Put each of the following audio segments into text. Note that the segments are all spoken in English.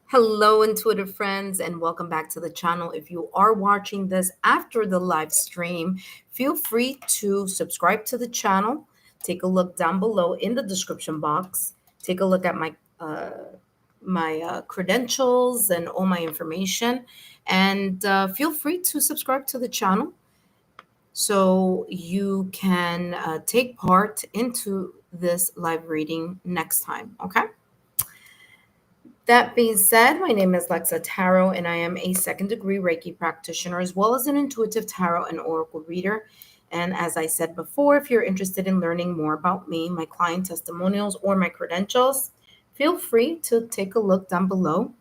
Hello, intuitive friends, and welcome back to the channel. If you are watching this after the live stream, feel free to subscribe to the channel. Take a look down below in the description box. Take a look at my credentials and all my information, and feel free to subscribe to the channel so you can take part into this live reading next time. Okay. That being said, my name is Lexa Tarot, and I am a second degree Reiki practitioner as well as an intuitive tarot and oracle reader. And as I said before, if you're interested in learning more about me, my client testimonials, or my credentials, feel free to take a look down below.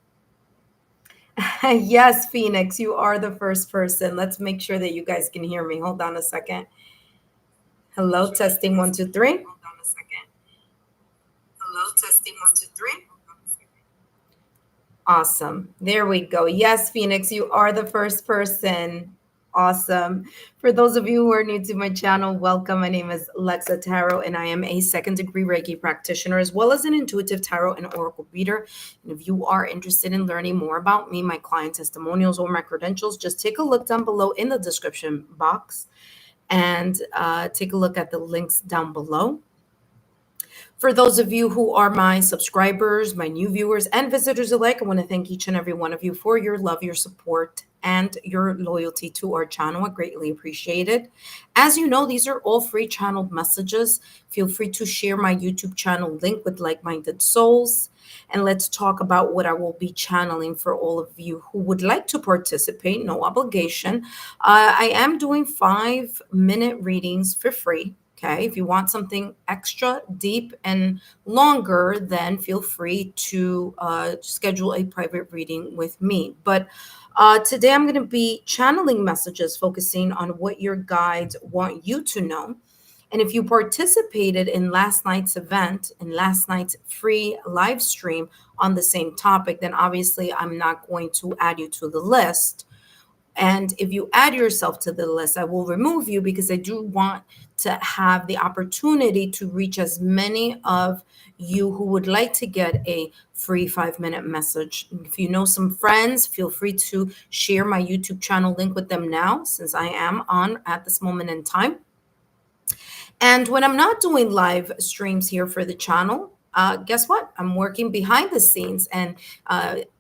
Yes, Phoenix, you are the first person. Let's make sure that you guys can hear me. Hold on a second. Hello, testing 1, 2, 3. Hello, testing 1, 2, 3. Awesome. There we go. Yes, Phoenix, you are the first person. Awesome. For those of you who are new to my channel, welcome. My name is Lexa Tarot, and I am a second degree Reiki practitioner as well as an intuitive tarot and oracle reader. And if you are interested in learning more about me, my client testimonials, or my credentials, just take a look down below in the description box and take a look at the links down below. For those of you who are my subscribers, my new viewers, and visitors alike, I want to thank each and every one of you for your love, your support, and your loyalty to our channel. I greatly appreciate it. As you know, these are all free channeled messages. Feel free to share my YouTube channel link with like minded souls. And let's talk about what I will be channeling for all of you who would like to participate. No obligation. I am doing 5-minute readings for free. Okay, if you want something extra deep and longer, then feel free to schedule a private reading with me. But today I'm going to be channeling messages focusing on what your guides want you to know. And if you participated in last night's event, in last night's free live stream on the same topic, then obviously I'm not going to add you to the list. And if you add yourself to the list, I will remove you because I do want to have the opportunity to reach as many of you who would like to get a free 5-minute message. If you know some friends, feel free to share my YouTube channel link with them now, since I am on at this moment in time. And when I'm not doing live streams here for the channel, guess what? I'm working behind the scenes and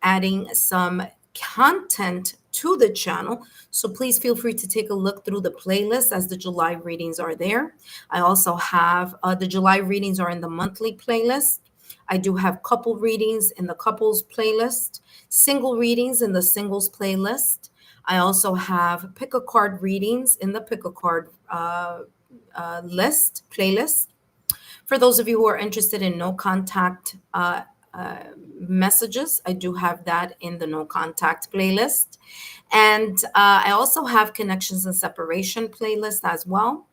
adding some content to the channel. So please feel free to take a look through the playlist as the July readings are there. I also have the July readings are in the monthly playlist. I do have couple readings in the couples playlist, single readings in the singles playlist. I also have pick a card readings in the pick a card list playlist. For those of you who are interested in no contact messages, I do have that in the no contact playlist. And I also have connections and separation playlist as well.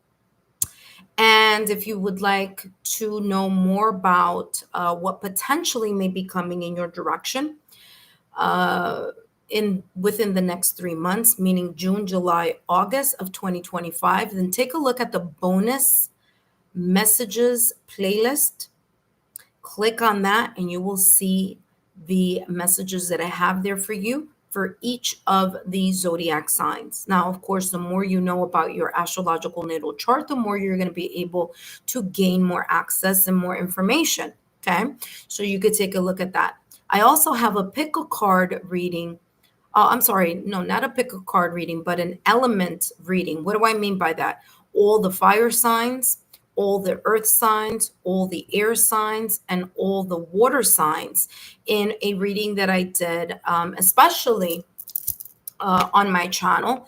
And if you would like to know more about what potentially may be coming in your direction in within the next 3 months, meaning June, July, August of 2025, then take a look at the bonus messages playlist. Click on that and you will see the messages that I have there for you for each of the zodiac signs. Now, of course, the more you know about your astrological natal chart, the more you're going to be able to gain more access and more information. Okay, so you could take a look at that. I also have a pick a card reading. I'm sorry, no, not a pick a card reading, but an element reading. What do I mean by that? All the fire signs, all the earth signs, all the air signs, and all the water signs in a reading that I did, especially on my channel.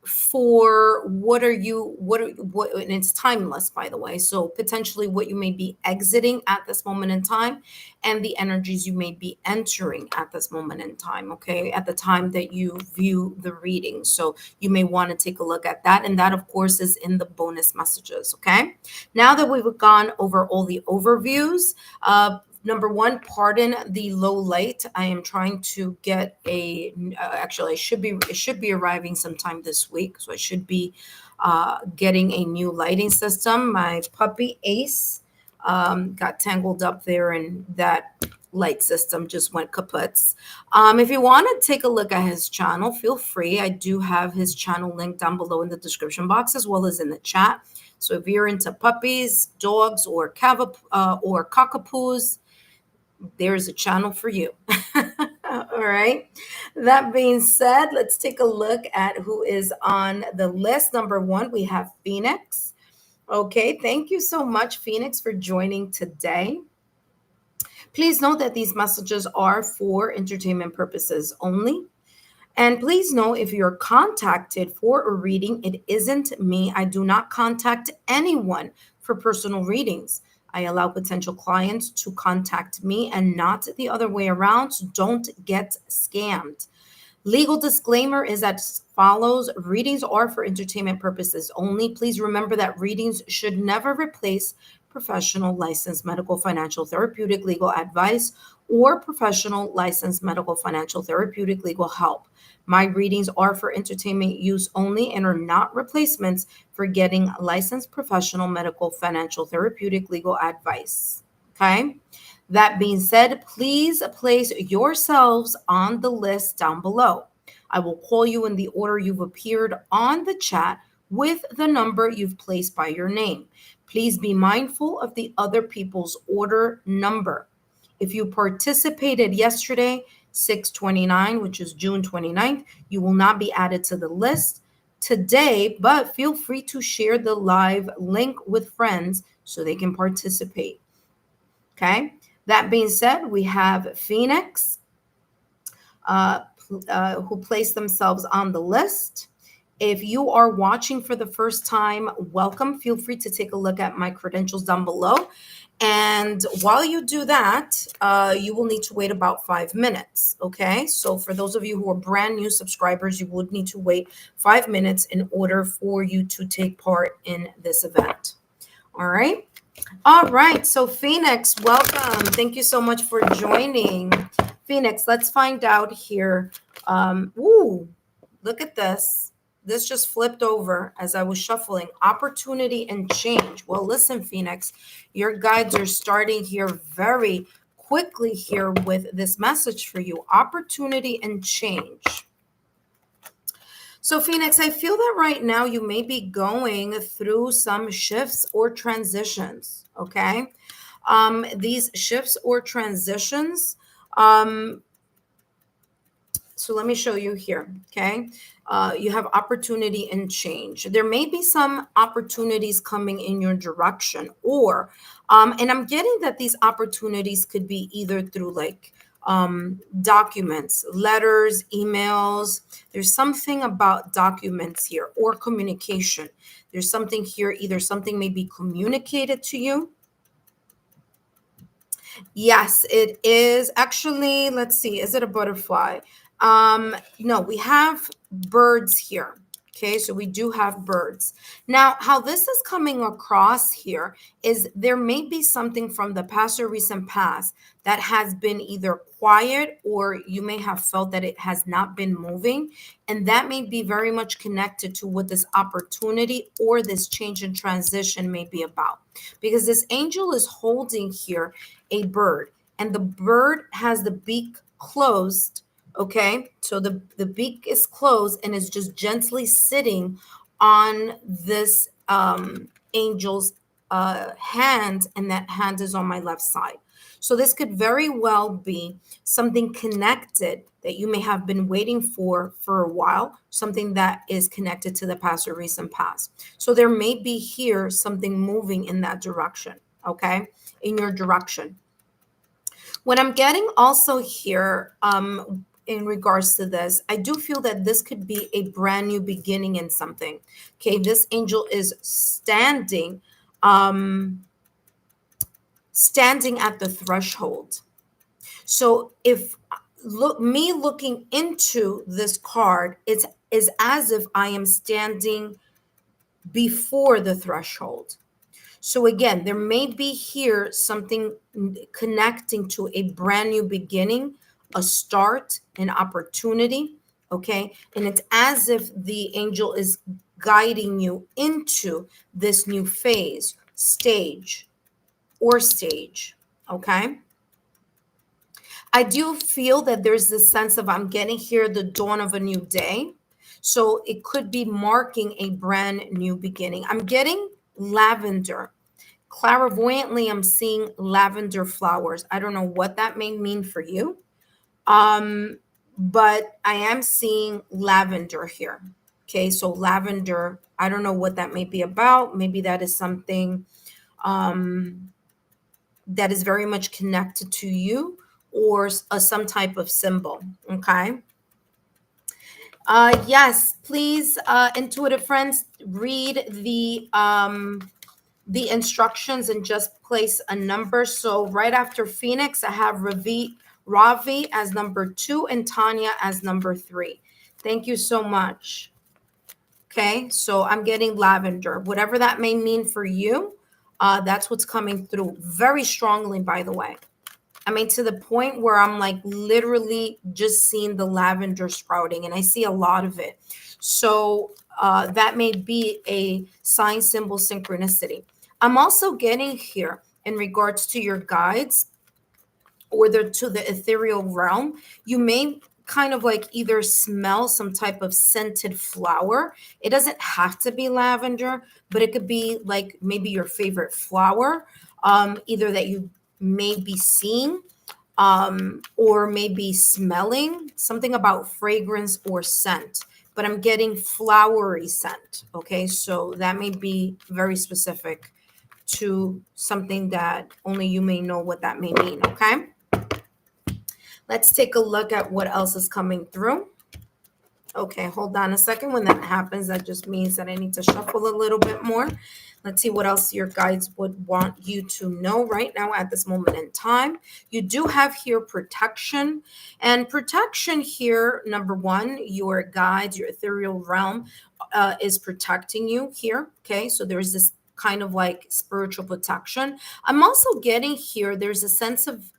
For what are you what and it's timeless, by the way, so potentially what you may be exiting at this moment in time and the energies you may be entering at this moment in time, okay, at the time that you view the reading. So you may want to take a look at that, and that of course is in the bonus messages. Okay, now that we've gone over all the overviews, number one, pardon the low light. I am trying to get actually it should be arriving sometime this week. So I should be getting a new lighting system. My puppy Ace got tangled up there in that light system just went kaputs. If you want to take a look at his channel, feel free. I do have his channel link down below in the description box as well as in the chat. So if you're into puppies, dogs, or or cockapoos, there's a channel for you. All right. That being said, let's take a look at who is on the list. Number one, we have Phoenix. Okay. Thank you so much, Phoenix, for joining today. Please note that these messages are for entertainment purposes only. And please know if you're contacted for a reading, it isn't me. I do not contact anyone for personal readings. I allow potential clients to contact me and not the other way around. So don't get scammed. Legal disclaimer is as follows. Readings are for entertainment purposes only. Please remember that readings should never replace professional licensed medical, financial, therapeutic, legal advice or professional licensed medical, financial, therapeutic, legal help. My readings are for entertainment use only and are not replacements for getting licensed professional medical, financial, therapeutic, legal advice. Okay? That being said, please place yourselves on the list down below. I will call you in the order you've appeared on the chat with the number you've placed by your name. Please be mindful of the other people's order number. If you participated yesterday, 6/29, which is June 29th, you will not be added to the list today, but feel free to share the live link with friends so they can participate. Okay. That being said, we have Phoenix, uh, who placed themselves on the list. If you are watching for the first time, welcome. Feel free to take a look at my credentials down below. And while you do that, you will need to wait about 5 minutes. Okay. So for those of you who are brand new subscribers, you would need to wait 5 minutes in order for you to take part in this event. All right. All right. So, Phoenix, welcome. Thank you so much for joining. Phoenix, let's find out here. Ooh, look at this. This just flipped over as I was shuffling. Opportunity and change. Well, listen, Phoenix, your guides are starting here very quickly here with this message for you. Opportunity and change. So, Phoenix, I feel that right now you may be going through some shifts or transitions. Okay. These shifts or transitions. Um, so, let me show you here. Okay. You have opportunity and change. There may be some opportunities coming in your direction, and I'm getting that these opportunities could be either through like documents, letters, emails. There's something about documents here or communication. There's something here, either something may be communicated to you. Yes, it is actually, let's see, is it a butterfly? No, we have birds here. Okay, so we do have birds. Now, how this is coming across here is there may be something from the past or recent past that has been either quiet or you may have felt that it has not been moving. And that may be very much connected to what this opportunity or this change in transition may be about. Because this angel is holding here a bird, and the bird has the beak closed. Okay, so the beak is closed and is just gently sitting on this angel's hand, and that hand is on my left side. So this could very well be something connected that you may have been waiting for a while, something that is connected to the past or recent past. So there may be here something moving in that direction. Okay, in your direction. What I'm getting also here, in regards to this, I do feel that this could be a brand new beginning in something. Okay, this angel is standing at the threshold. So if looking into this card, it's is as if I am standing before the threshold. So again, there may be here something connecting to a brand new beginning, a start, an opportunity. Okay. And it's as if the angel is guiding you into this new phase, stage. Okay. I do feel that there's this sense of I'm getting here the dawn of a new day. So it could be marking a brand new beginning. I'm getting lavender. Clairvoyantly, I'm seeing lavender flowers. I don't know what that may mean for you. Um, but I am seeing lavender here. Okay, so lavender, I don't know what that may be about. Maybe that is something um, that is very much connected to you or some type of symbol. Okay. Yes, please, intuitive friends, read the instructions and just place a number. So right after Phoenix, I have Ravi as number 2 and Tanya as number 3. Thank you so much. Okay, so I'm getting lavender, whatever that may mean for you. That's what's coming through very strongly, by the way. I mean, to the point where I'm like literally just seeing the lavender sprouting, and I see a lot of it. So that may be a sign, symbol, synchronicity. I'm also getting here in regards to your guides or to the ethereal realm. You may kind of like either smell some type of scented flower. It doesn't have to be lavender, but it could be like maybe your favorite flower, either that you may be seeing or maybe smelling something about fragrance or scent. But I'm getting flowery scent. Okay, so that may be very specific to something that only you may know what that may mean. Okay, let's take a look at what else is coming through. Okay, hold on a second. When that happens, that just means that I need to shuffle a little bit more. Let's see what else your guides would want you to know right now at this moment in time. You do have here protection. And protection here, number one, your guides, your ethereal realm is protecting you here. Okay, so there's this kind of like spiritual protection. I'm also getting here, there's a sense of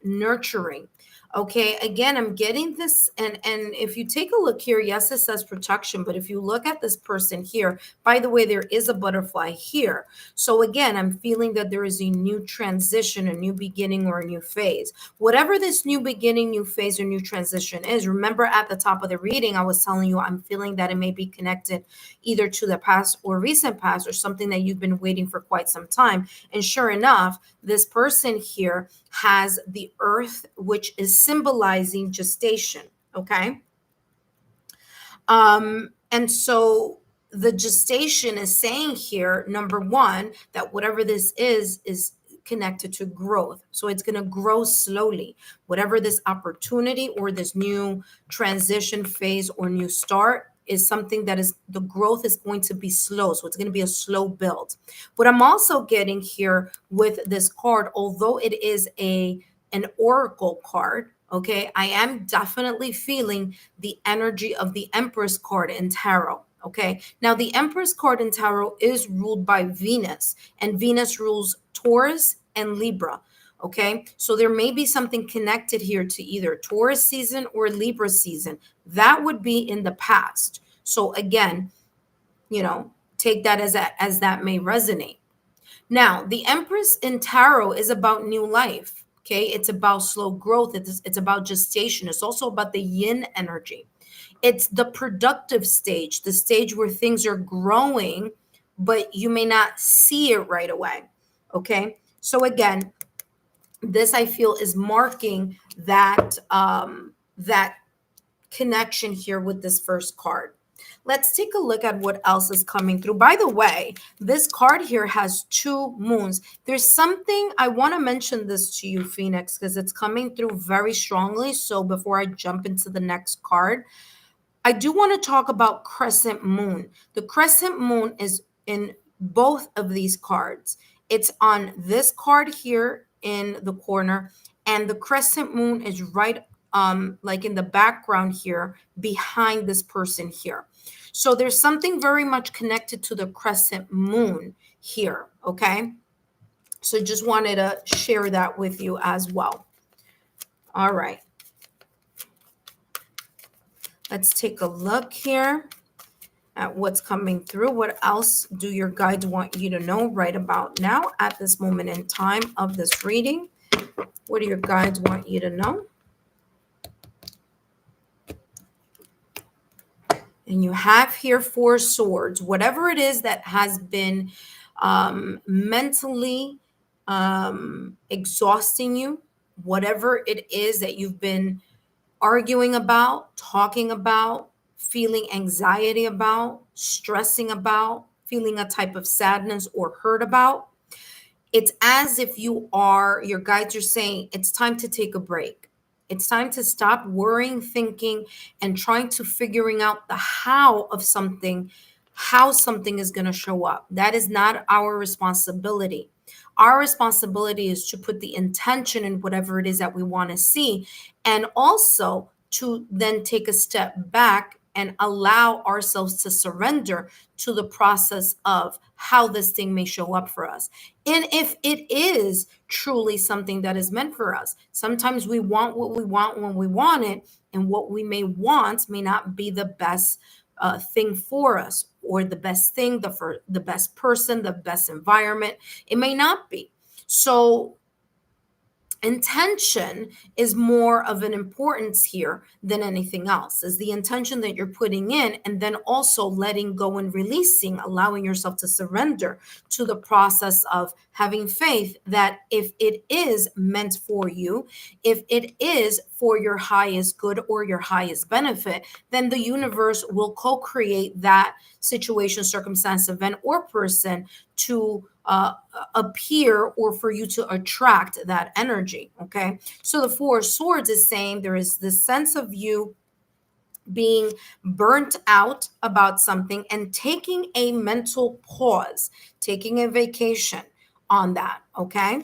nurturing. Okay, again, I'm getting this, and if you take a look here, yes, it says protection, but if you look at this person here, by the way, there is a butterfly here. So again, I'm feeling that there is a new transition, a new beginning, or a new phase. Whatever this new beginning, new phase, or new transition is, remember at the top of the reading, I was telling you I'm feeling that it may be connected either to the past or recent past or something that you've been waiting for quite some time. And sure enough, this person here has the earth, which is symbolizing gestation. Okay. And so the gestation is saying here, number one, that whatever this is connected to growth. So it's going to grow slowly. Whatever this opportunity or this new transition phase or new start is, something that is, the growth is going to be slow. So it's going to be a slow build. But I'm also getting here with this card, although it is an oracle card, okay, I am definitely feeling the energy of the Empress card in tarot. Okay, now the Empress card in tarot is ruled by Venus, and Venus rules Taurus and Libra. Okay, so there may be something connected here to either Taurus season or Libra season. That would be in the past. So again, take that as that may resonate. Now, the Empress in tarot is about new life. Okay, it's about slow growth. It's about gestation. It's also about the yin energy. It's the productive stage, the stage where things are growing, but you may not see it right away. Okay, so again, this I feel is marking that connection here with this first card. Let's take a look at what else is coming through. By the way, this card here has 2 moons. There's something I want to mention this to you, Phoenix, because it's coming through very strongly. So before I jump into the next card, I do want to talk about crescent moon. The crescent moon is in both of these cards. It's on this card here in the corner, and the crescent moon is right like in the background here behind this person here. So there's something very much connected to the crescent moon here, okay? So just wanted to share that with you as well. All right. Let's take a look here at what's coming through. What else do your guides want you to know right about now at this moment in time of this reading? What do your guides want you to know? And you have here four swords. Whatever it is that has been mentally exhausting you, whatever it is that you've been arguing about, talking about, feeling anxiety about, stressing about, feeling a type of sadness or hurt about, it's as if your guides are saying it's time to take a break. It's time to stop worrying, thinking, and trying to figuring out the how something is going to show up. That is not our responsibility. Our responsibility is to put the intention in whatever it is that we want to see, and also to then take a step back and allow ourselves to surrender to the process of how this thing may show up for us. And if it is truly something that is meant for us, sometimes we want what we want when we want it, and what we may want may not be the best thing for us, or the best thing, the best person, the best environment. It may not be. So intention is more of an importance here than anything else, is the intention that you're putting in, and then also letting go and releasing, allowing yourself to surrender to the process of having faith that if it is meant for you, if it is for your highest good or your highest benefit, then the universe will co-create that situation, circumstance, event, or person to appear, or for you to attract that energy. Okay. So the Four of Swords is saying there is this sense of you being burnt out about something and taking a mental pause, taking a vacation on that. Okay.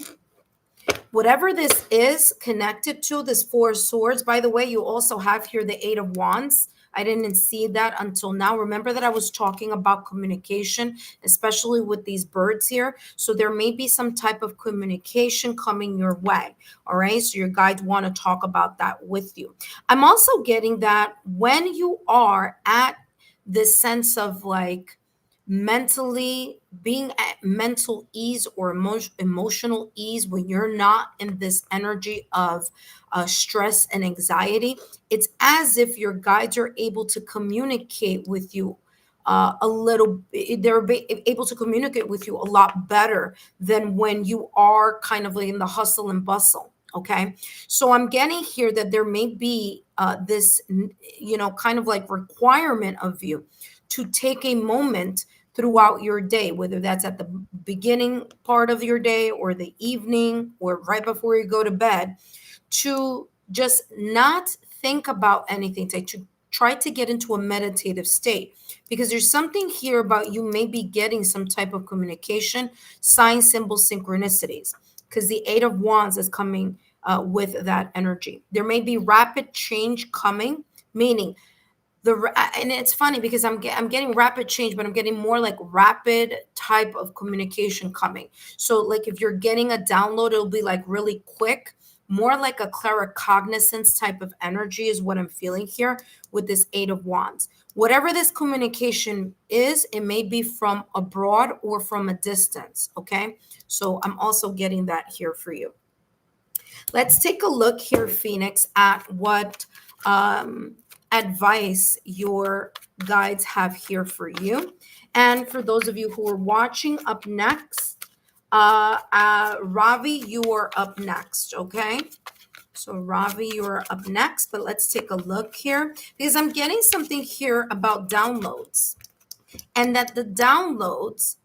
Whatever this is connected to, this Four of Swords, by the way, you also have here the Eight of Wands. I didn't see that until now. Remember that I was talking about communication, especially with these birds here. So there may be some type of communication coming your way. All right. So your guides want to talk about that with you. I'm also getting that when you are at this sense of like mentally being at mental ease or emotional ease, when you're not in this energy of stress and anxiety, it's as if your guides are able to communicate with you a little, able to communicate with you a lot better than when you are kind of like in the hustle and bustle. Okay. So I'm getting here that there may be this, kind of like requirement of you to take a moment throughout your day, whether that's at the beginning part of your day or the evening or right before you go to bed, to just not think about anything, to try to get into a meditative state. Because there's something here about you may be getting some type of communication, sign, symbol, synchronicities, because the Eight of Wands is coming with that energy. There may be rapid change coming, meaning and it's funny because I'm getting rapid change, but I'm getting more like rapid type of communication coming. So like if you're getting a download, it'll be like really quick, more like a claricognizance type of energy is what I'm feeling here with this Eight of Wands. Whatever this communication is, it may be from abroad or from a distance. Okay, so I'm also getting that here for you. Let's take a look here, Phoenix, at what advice your guides have here for you. And for those of you who are watching, up next, Ravi, you are up next, okay? So Ravi, you are up next, but let's take a look here because I'm getting something here about downloads, and that the downloads,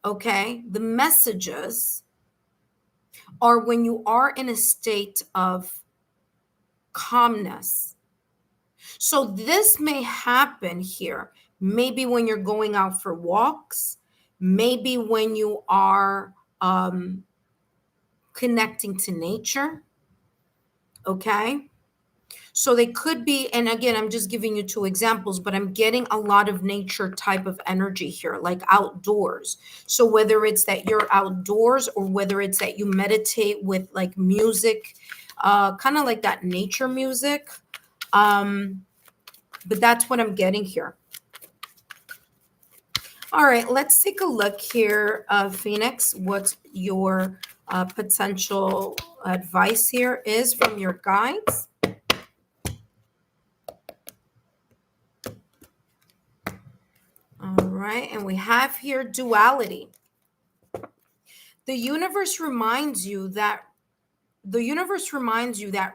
okay, the messages are when you are in a state of calmness. So this may happen here, maybe when you're going out for walks, maybe when you are connecting to nature. Okay. So they could be, and again, I'm just giving you two examples, but I'm getting a lot of nature type of energy here, like outdoors. So whether it's that you're outdoors or whether it's that you meditate with like music, kind of like that nature music. But that's what I'm getting here. All right, let's take a look here, Phoenix. What your potential advice here is from your guides. All right, and we have here duality. The universe reminds you that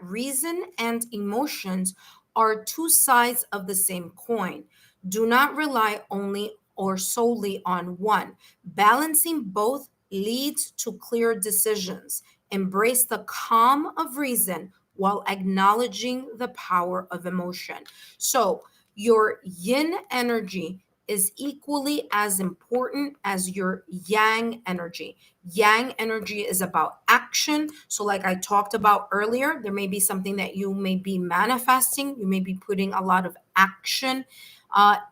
reason and emotions are two sides of the same coin. Do not rely only or solely on one. Balancing both leads to clear decisions. Embrace the calm of reason while acknowledging the power of emotion. So, your yin energy is equally as important as your yang energy. Yang energy is about action. So, like I talked about earlier, there may be something that you may be manifesting. You may be putting a lot of action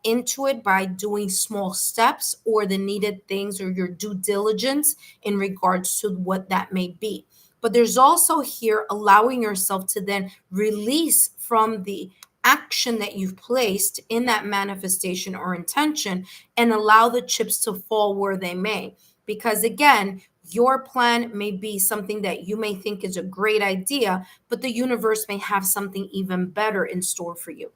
into it by doing small steps or the needed things or your due diligence in regards to what that may be. But there's also here allowing yourself to then release from the action that you've placed in that manifestation or intention and allow the chips to fall where they may. Because again, your plan may be something that you may think is a great idea, but the universe may have something even better in store for you.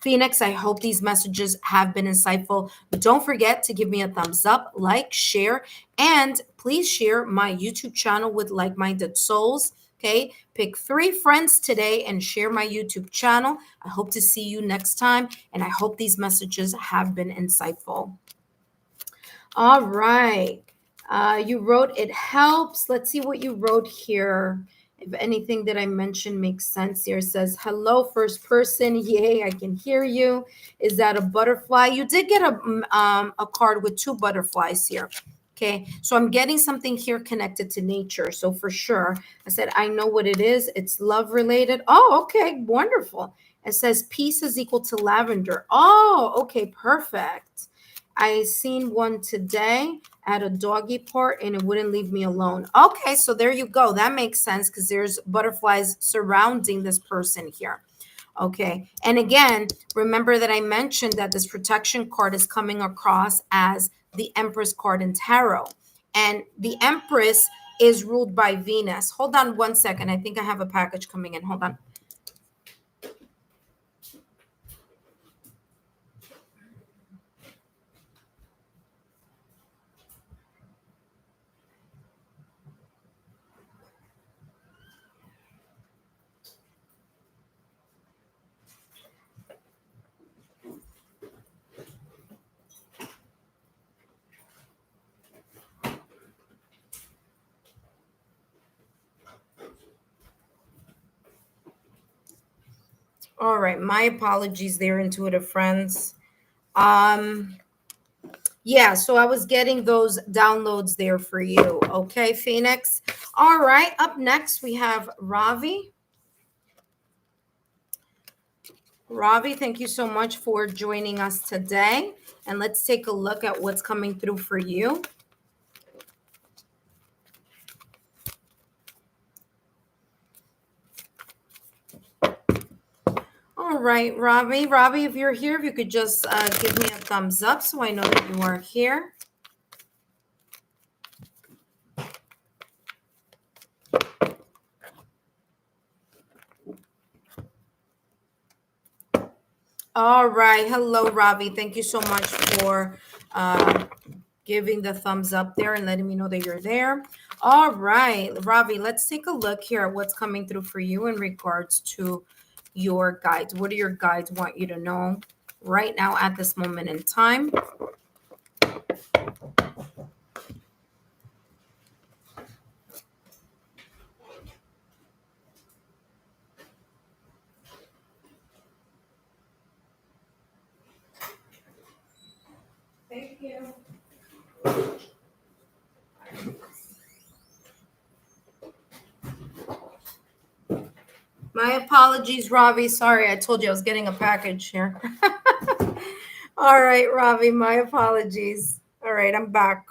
Phoenix, I hope these messages have been insightful. Don't forget to give me a thumbs up, like, share, and please share my YouTube channel with like minded souls. Okay, pick 3 friends today and share my YouTube channel. I hope to see you next time, and I hope these messages have been insightful. All right. You wrote it helps. Let's see what you wrote here. If anything that I mentioned makes sense here, it says, hello, first person. Yay, I can hear you. Is that a butterfly? You did get a card with 2 butterflies here. Okay, so I'm getting something here connected to nature. So for sure, I said, I know what it is. It's love related. Oh, okay, wonderful. It says peace is equal to lavender. Oh, okay, perfect. I seen one today at a doggy park and it wouldn't leave me alone. Okay, so there you go. That makes sense because there's butterflies surrounding this person here. Okay, and again, remember that I mentioned that this protection card is coming across as the Empress card in tarot. And the Empress is ruled by Venus. Hold on 1 second. I think I have a package coming in. Hold on. All right, my apologies there, intuitive friends. Um, yeah, so I was getting those downloads there for you. Okay, Phoenix. All right, up next we have Ravi. Ravi, thank you so much for joining us today. And let's take a look at what's coming through for you. All right, Ravi. Ravi, if you're here, if you could just give me a thumbs up so I know that you are here. All right. Hello, Ravi. Thank you so much for giving the thumbs up there and letting me know that you're there. All right, Ravi, let's take a look here at what's coming through for you in regards to your guides. What do your guides want you to know right now at this moment in time? Thank you. My apologies, Ravi. Sorry, I told you I was getting a package here. All right, Ravi, my apologies. All right, I'm back.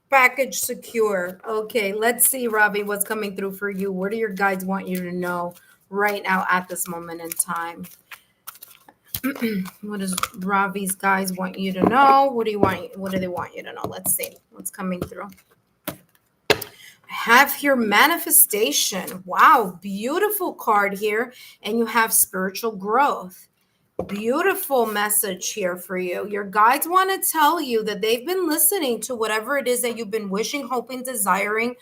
Package secure. Okay, let's see, Ravi, what's coming through for you. What do your guides want you to know right now at this moment in time? What does Ravi's guys want you to know? What do you want? What do they want you to know? Let's see what's coming through. Have here manifestation. Wow, beautiful card here. And you have spiritual growth. Beautiful message here for you. Your guides want to tell you that they've been listening to whatever it is that you've been wishing, hoping, desiring,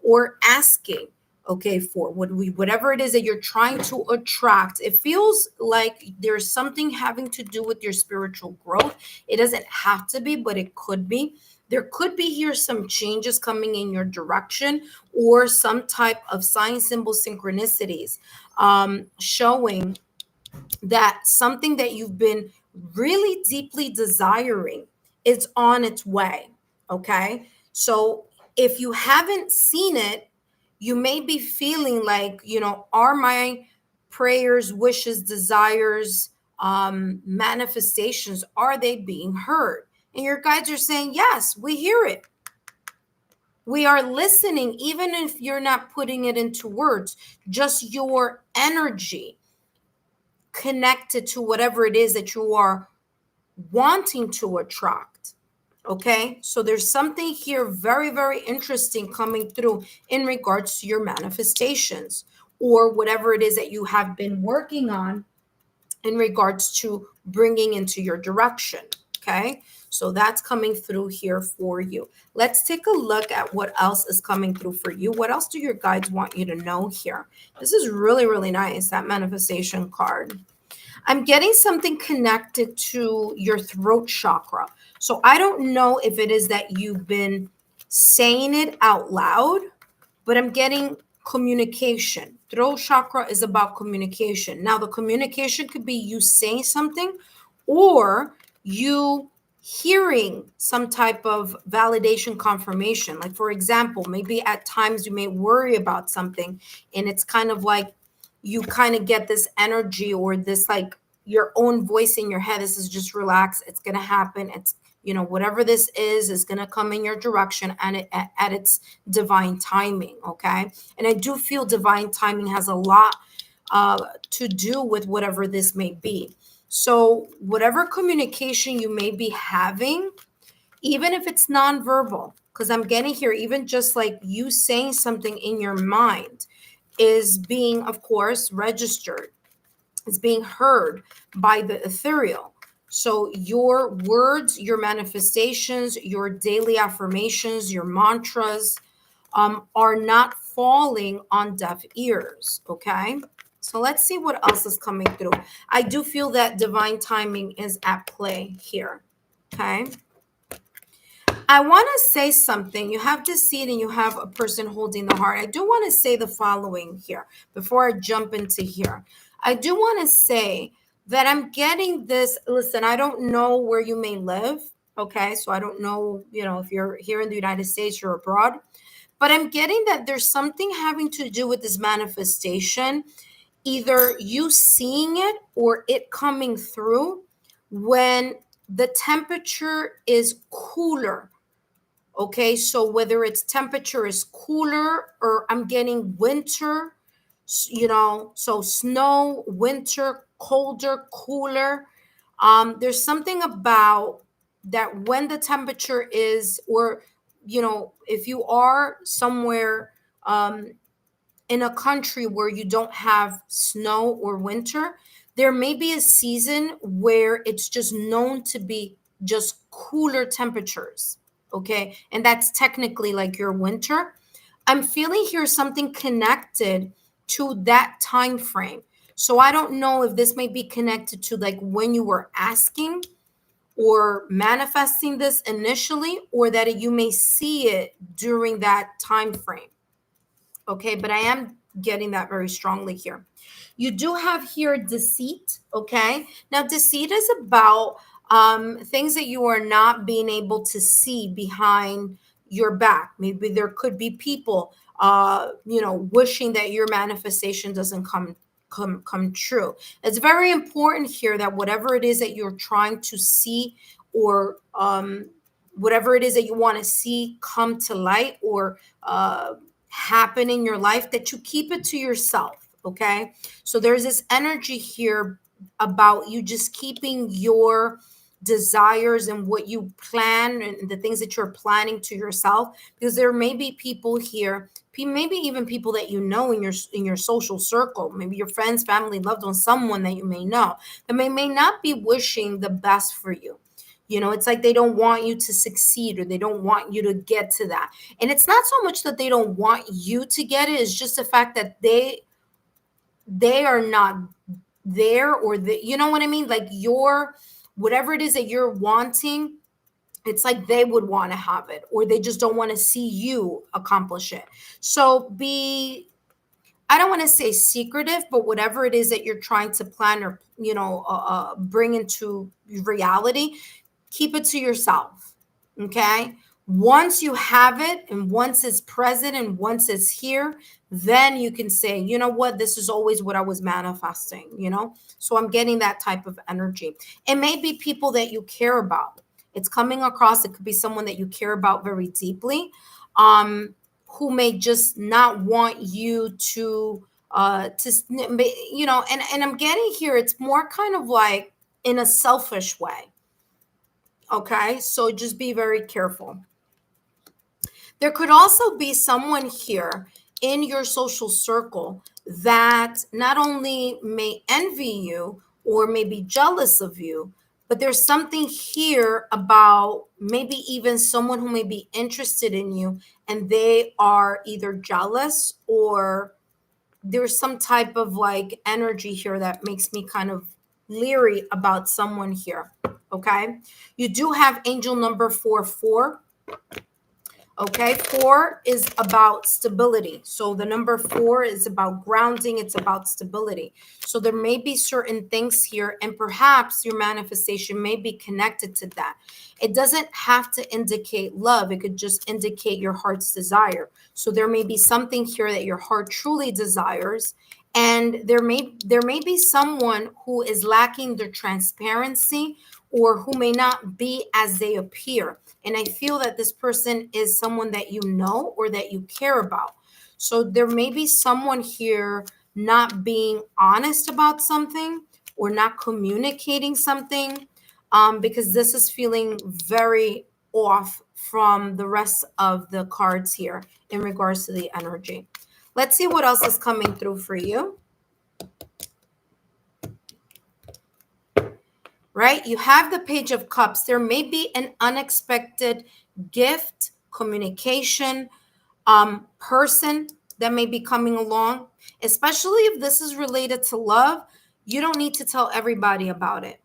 or asking. Okay, for whatever it is that you're trying to attract. It feels like there's something having to do with your spiritual growth. It doesn't have to be, but it could be. There could be here some changes coming in your direction, or some type of sign, symbol, synchronicities showing that something that you've been really deeply desiring is on its way. Okay. So if you haven't seen it, you may be feeling like, are my prayers, wishes, desires, manifestations, are they being heard? And your guides are saying, yes, we hear it. We are listening, even if you're not putting it into words, just your energy connected to whatever it is that you are wanting to attract. Okay, so there's something here very, very interesting coming through in regards to your manifestations, or whatever it is that you have been working on in regards to bringing into your direction. Okay, so that's coming through here for you. Let's take a look at what else is coming through for you. What else do your guides want you to know here? This is really, really nice, that manifestation card. I'm getting something connected to your throat chakra. So I don't know if it is that you've been saying it out loud, but I'm getting communication. Throat chakra is about communication. Now, the communication could be you saying something, or you hearing some type of validation, confirmation. Like, for example, maybe at times you may worry about something, and it's kind of like you kind of get this energy, or this like your own voice in your head. This is just relax. It's going to happen. It's, whatever this is going to come in your direction, and at its divine timing. Okay. And I do feel divine timing has a lot to do with whatever this may be. So whatever communication you may be having, even if it's nonverbal, because I'm getting here, even just like you saying something in your mind is being, of course, registered, is being heard by the ethereal. So your words, your manifestations, your daily affirmations, your mantras are not falling on deaf ears. Okay. So let's see what else is coming through. I do feel that divine timing is at play here. Okay. I want to say something. You have the seed and you have a person holding the heart. I do want to say the following here before I jump into here. I do want to say that I'm getting this. Listen, I don't know where you may live. Okay. So I don't know, if you're here in the United States or abroad, but I'm getting that there's something having to do with this manifestation, either you seeing it or it coming through when the temperature is cooler. Okay, so whether it's temperature is cooler, or I'm getting winter, so snow, winter, colder, cooler. There's something about that when the temperature is, or, if you are somewhere in a country where you don't have snow or winter, there may be a season where it's just known to be just cooler temperatures. Okay. And that's technically like your winter. I'm feeling here something connected to that time frame. So I don't know if this may be connected to like when you were asking or manifesting this initially, or that you may see it during that time frame. Okay, but I am getting that very strongly here. You do have here deceit. Okay, now deceit is about things that you are not being able to see behind your back. Maybe there could be people wishing that your manifestation doesn't come true. It's very important here that whatever it is that you're trying to see, or whatever it is that you want to see come to light, or happen in your life, that you keep it to yourself. Okay, so there's this energy here about you just keeping your desires and what you plan and the things that you're planning to yourself, because there may be people here, maybe even people that you know in your social circle, maybe your friends, family, loved ones, someone that you may know that may not be wishing the best for you. You know, it's like they don't want you to succeed, or they don't want you to get to that. And it's not so much that they don't want you to get it, it's just the fact that they are not there, or the, you know what I mean, like your, whatever it is that you're wanting, it's like they would want to have it, or they just don't want to see you accomplish it. So be, I don't want to say secretive, but whatever it is that you're trying to plan, or bring into reality, keep it to yourself. Okay. Once you have it, and once it's present, and once it's here, then you can say, you know what, this is always what I was manifesting, you know? So I'm getting that type of energy. It may be people that you care about. It's coming across, it could be someone that you care about very deeply, um, who may just not want you to and I'm getting here, it's more kind of like in a selfish way. Okay, so just be very careful. There could also be someone here in your social circle that not only may envy you or may be jealous of you, but there's something here about maybe even someone who may be interested in you, and they are either jealous, or there's some type of like energy here that makes me kind of leery about someone here. Okay. You do have angel number 4, 4. Okay. 4 is about stability. So the number 4 is about grounding, it's about stability. So there may be certain things here, and perhaps your manifestation may be connected to that. It doesn't have to indicate love, it could just indicate your heart's desire. So there may be something here that your heart truly desires, and there may be someone who is lacking the transparency, or who may not be as they appear. And I feel that this person is someone that you know or that you care about. So there may be someone here not being honest about something, or not communicating something, because this is feeling very off from the rest of the cards here in regards to the energy. Let's see what else is coming through for you. Right? You have the Page of Cups. There may be an unexpected gift, communication, person that may be coming along, especially if this is related to love. You don't need to tell everybody about it.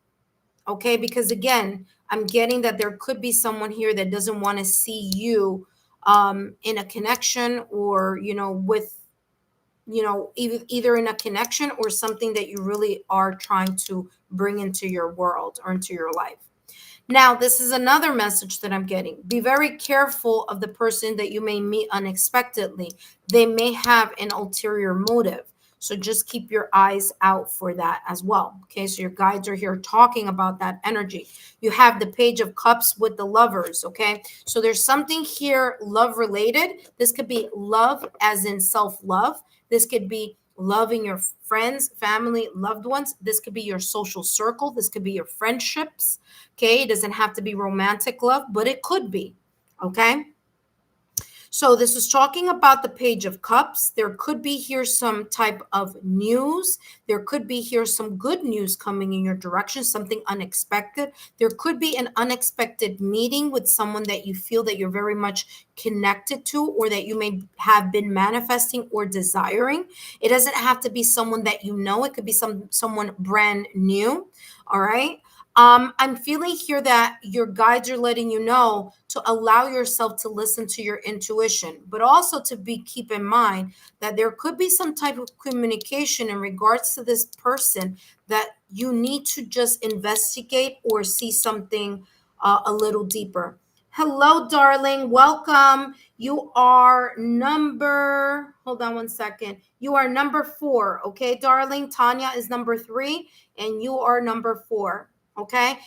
Okay. Because again, I'm getting that there could be someone here that doesn't want to see you in a connection, or, with, either in a connection or something that you really are trying to bring into your world or into your life. Now, this is another message that I'm getting. Be very careful of the person that you may meet unexpectedly. They may have an ulterior motive. So just keep your eyes out for that as well. Okay, so your guides are here talking about that energy. You have the Page of Cups with the Lovers. Okay, so there's something here love related. This could be love as in self-love. This could be loving your friends, family, loved ones. This could be your social circle. This could be your friendships. Okay, it doesn't have to be romantic love, but it could be. Okay. So this is talking about the Page of Cups. There could be here some type of news. There could be here some good news coming in your direction, something unexpected. There could be an unexpected meeting with someone that you feel that you're very much connected to, or that you may have been manifesting or desiring. It doesn't have to be someone that you know. It could be someone brand new. All right. I'm feeling here that your guides are letting you know to allow yourself to listen to your intuition, but also to keep in mind that there could be some type of communication in regards to this person that you need to just investigate or see something a little deeper. Hello, darling. Welcome. You are number, hold on one second. You are number 4. Okay, darling. Tanya is number 3, and you are number 4. Okay.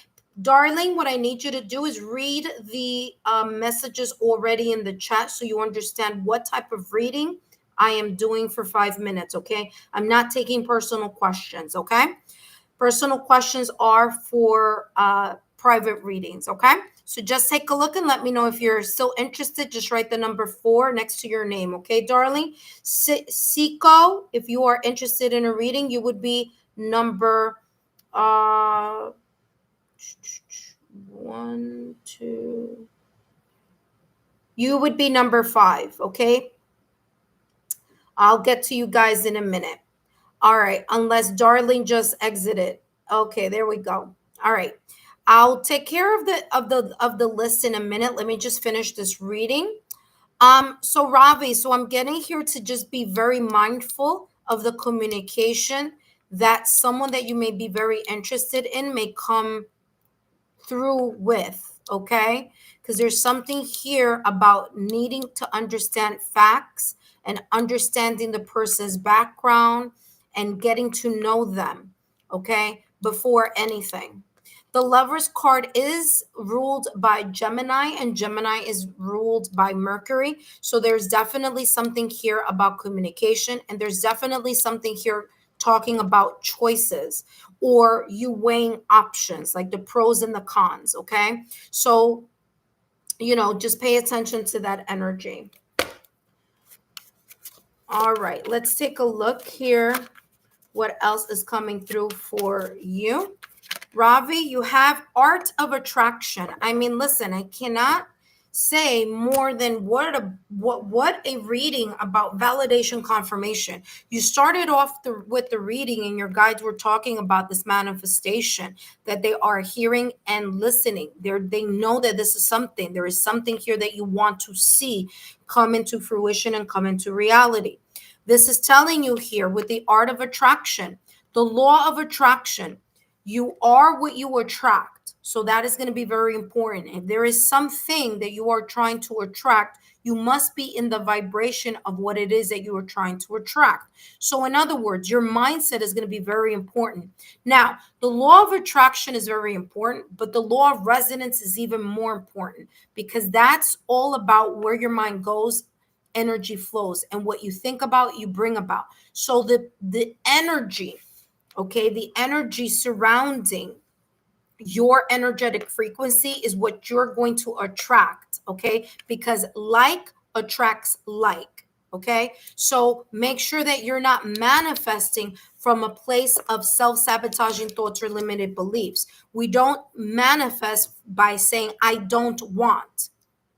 Darling, what I need you to do is read the messages already in the chat, so you understand what type of reading I am doing for 5 minutes. Okay. I'm not taking personal questions. Okay. Personal questions are for private readings, okay? So just take a look and let me know if you're still interested. Just write the number 4 next to your name, okay, darling? Siko, if you are interested in a reading, you would be number uh, 1, 2. You would be number 5, okay? I'll get to you guys in a minute. All right, unless Darling just exited. Okay, there we go. All right. I'll take care of the list in a minute. Let me just finish this reading. So Ravi, so I'm getting here to just be very mindful of the communication that someone that you may be very interested in may come through with, okay? Because there's something here about needing to understand facts and understanding the person's background and getting to know them, okay, before anything. The Lover's card is ruled by Gemini, and Gemini is ruled by Mercury. So there's definitely something here about communication, and there's definitely something here talking about choices or you weighing options like the pros and the cons, okay? So, just pay attention to that energy. All right, let's take a look here. What else is coming through for you? Ravi, you have art of attraction. I mean, listen, I cannot say more than what a reading about validation confirmation. You started off with the reading and your guides were talking about this manifestation that they are hearing and listening. They know that this is something. There is something here that you want to see come into fruition and come into reality. This is telling you here with the art of attraction, the law of attraction. You are what you attract. So that is going to be very important. If there is something that you are trying to attract, you must be in the vibration of what it is that you are trying to attract. So, in other words, your mindset is going to be very important. Now, the law of attraction is very important, but the law of resonance is even more important because that's all about where your mind goes, energy flows, and what you think about, you bring about. So, the energy, okay, the energy surrounding your energetic frequency is what you're going to attract, okay, because like attracts like, okay? So make sure that you're not manifesting from a place of self-sabotaging thoughts or limited beliefs. We don't manifest by saying I don't want.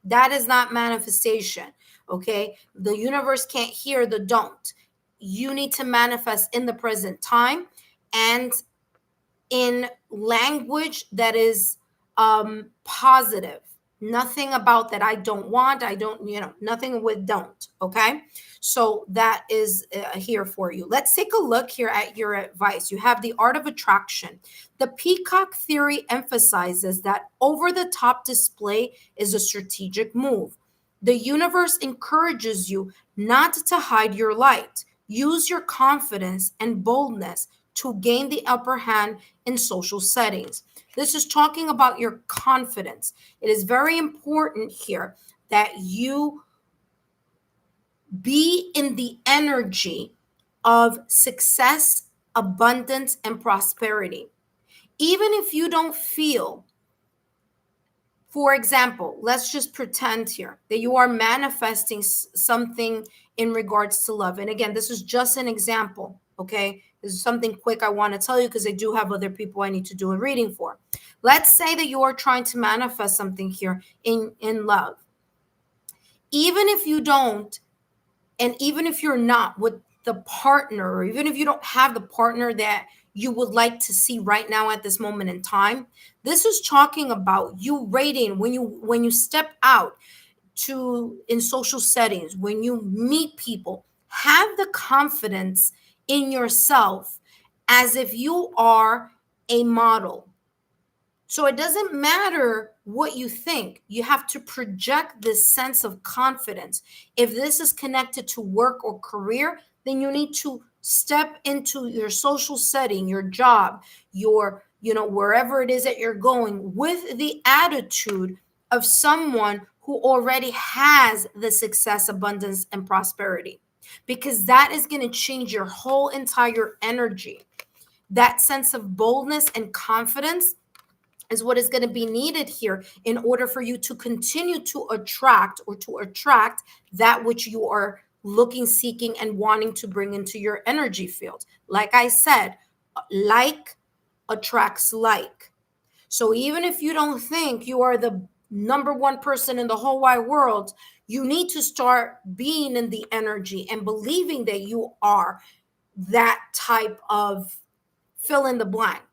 That is not manifestation, okay? The universe can't hear the don't. You need to manifest in the present time and in language that is positive. Nothing about that I don't want, I don't, nothing with don't, okay? So that is here for you. Let's take a look here at your advice. You have the art of attraction. The peacock theory emphasizes that over the top display is a strategic move. The universe encourages you not to hide your light. Use your confidence and boldness to gain the upper hand in social settings. This is talking about your confidence. It is very important here that you be in the energy of success, abundance, and prosperity. Even if you don't feel, for example, let's just pretend here that you are manifesting something in regards to love. And again, this is just an example, okay? This is something quick I want to tell you because I do have other people I need to do a reading for. Let's say that you are trying to manifest something here in love. Even if you don't, and even if you're not with the partner, or even if you don't have the partner that you would like to see right now at this moment in time, this is talking about you rating when you step out to in social settings, when you meet people, have the confidence in yourself as if you are a model. So it doesn't matter what you think. You have to project this sense of confidence. If this is connected to work or career, then you need to step into your social setting, your job, your, wherever it is that you're going with the attitude of someone who already has the success, abundance, and prosperity, because that is going to change your whole entire energy. That sense of boldness and confidence is what is going to be needed here in order for you to continue to attract that which you are looking, seeking, and wanting to bring into your energy field. Like I said, like attracts like. So even if you don't think you are the number one person in the whole wide world, you need to start being in the energy and believing that you are that type of fill in the blank,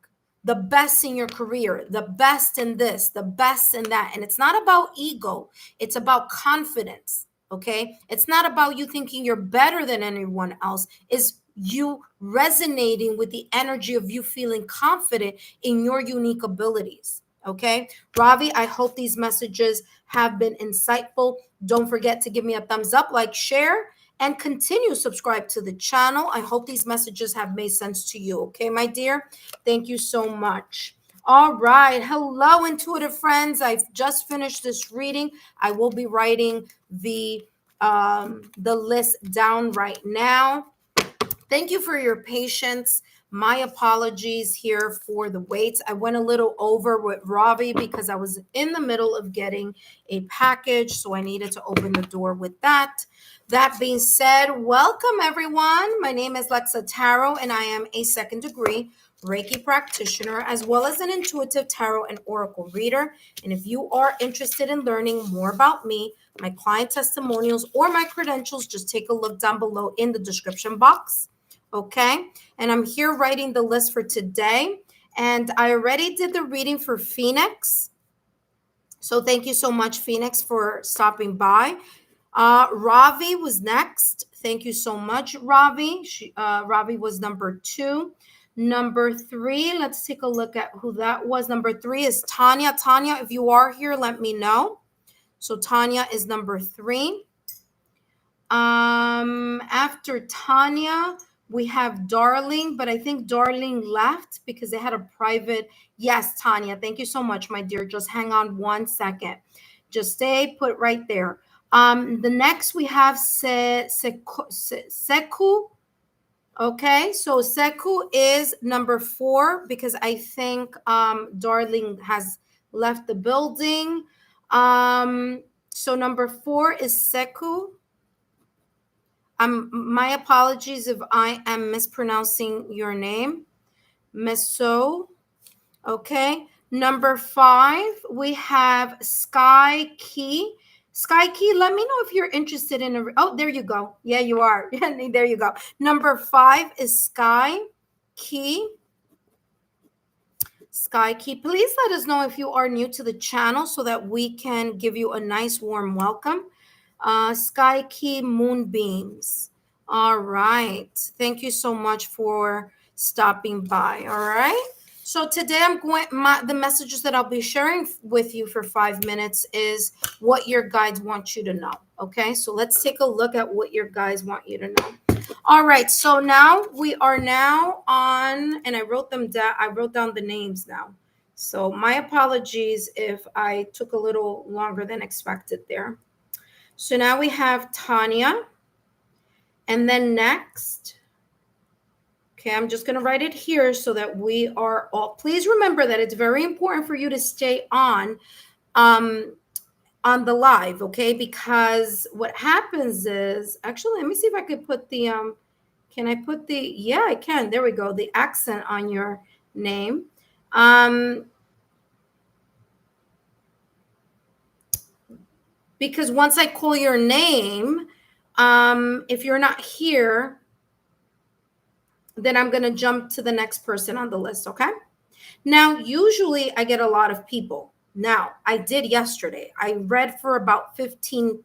the best in your career, the best in this, the best in that. And it's not about ego, it's about confidence. Okay, it's not about you thinking you're better than anyone else. It's you resonating with the energy of you feeling confident in your unique abilities. Okay, Ravi, I hope these messages have been insightful. Don't forget to give me a thumbs up, like, share, and continue subscribe to the channel. I hope these messages have made sense to you. Okay, my dear, thank you so much. All right, hello, intuitive friends. I've just finished this reading. I will be writing the list down right now. Thank you for your patience. My apologies here for the waits. I went a little over with Ravi because I was in the middle of getting a package, so I needed to open the door with that. That being said, welcome everyone. My name is Lexa Tarot, and I am a second degree Reiki practitioner, as well as an intuitive tarot and oracle reader. And if you are interested in learning more about me, my client testimonials, or my credentials, just take a look down below in the description box. Okay, and I'm here writing the list for today, and I already did the reading for Phoenix, so thank you so much, Phoenix, for stopping by. Ravi was next. Thank you so much, Ravi. Ravi was number 2. Number 3, let's take a look at who that was. Number 3 is Tanya. Tanya, if you are here, let me know. So Tanya is number 3. After Tanya, we have Darling, but I think Darling left because they had a private. Yes, Tanya, thank you so much, my dear. Just hang on one second. Just stay put right there. The next we have Seku. Okay, so Seku is number 4 because I think Darling has left the building. So number 4 is Seku. My apologies if I am mispronouncing your name. Meso. Okay. Number 5, we have Sky Key. Sky Key, let me know if you're interested in a. Oh, there you go. Yeah, you are. There you go. Number 5 is Sky Key. Sky Key, please let us know if you are new to the channel so that we can give you a nice warm welcome. Sky Key Moonbeams. All right. Thank you so much for stopping by. All right. So today the messages that I'll be sharing with you for 5 minutes is what your guides want you to know. Okay. So let's take a look at what your guides want you to know. All right. So now we are now on, and I wrote them down. I wrote down the names now. So my apologies if I took a little longer than expected there. So now we have Tanya, and then next, okay, I'm just going to write it here so that we are all, please remember that it's very important for you to stay on the live, okay, because what happens is, actually, let me see if I could put the, can I put the, yeah, I can, there we go, the accent on your name. Because once I call your name, if you're not here, then I'm going to jump to the next person on the list, okay? Now, usually I get a lot of people. Now, I did yesterday. I read for about 15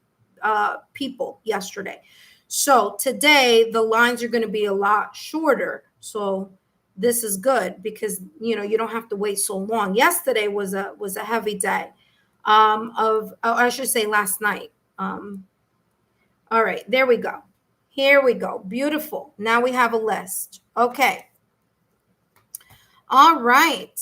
people yesterday. So today, the lines are going to be a lot shorter. So this is good because, you don't have to wait so long. Yesterday was a heavy day I should say last night. All right, there we go. Here we go. Beautiful. Now we have a list. Okay. All right.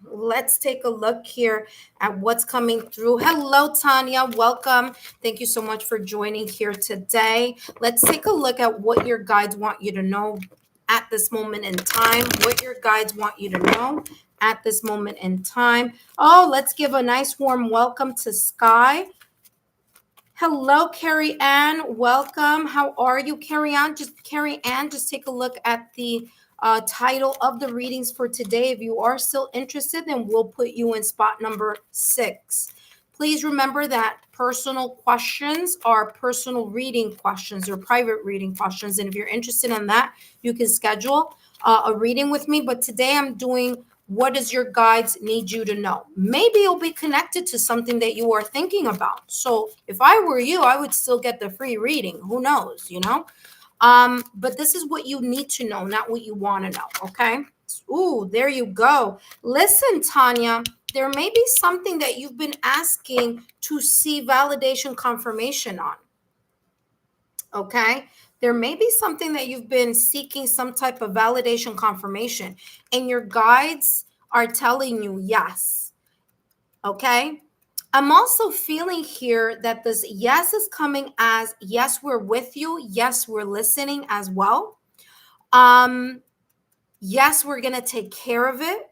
Let's take a look here at what's coming through. Hello, Tanya. Welcome. Thank you so much for joining here today. Let's take a look at what your guides want you to know at this moment in time, what your guides want you to know at this moment in time. Oh, let's give a nice warm welcome to Sky. Hello, Carrie Ann. Welcome. How are you, Carrie Ann? Just take a look at the title of the readings for today. If you are still interested, then we'll put you in spot number 6. Please remember that personal questions are personal reading questions or private reading questions. And if you're interested in that, you can schedule a reading with me. But today I'm doing what does your guides need you to know? Maybe it'll be connected to something that you are thinking about. So if I were you, I would still get the free reading. Who knows, you know? But this is what you need to know, not what you want to know, okay? Ooh, there you go. Listen, Tanya, there may be something that you've been asking to see validation confirmation on, okay? There may be something that you've been seeking some type of validation confirmation, and your guides are telling you yes, okay? I'm also feeling here that this yes is coming as yes, we're with you. Yes, we're listening as well. Yes, we're going to take care of it,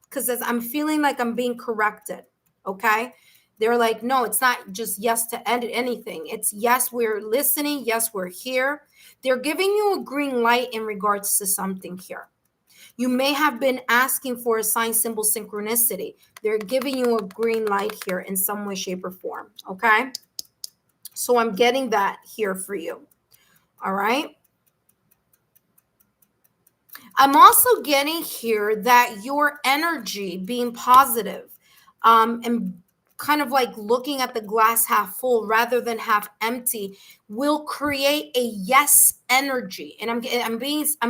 because as I'm feeling like I'm being corrected, okay? They're like, no, it's not just yes to end anything. It's yes, we're listening. Yes, we're here. They're giving you a green light in regards to something here. You may have been asking for a sign, symbol, synchronicity. They're giving you a green light here in some way, shape, or form, okay? So I'm getting that here for you, all right? I'm also getting here that your energy being positive, and kind of like looking at the glass half full rather than half empty will create a yes energy. And I'm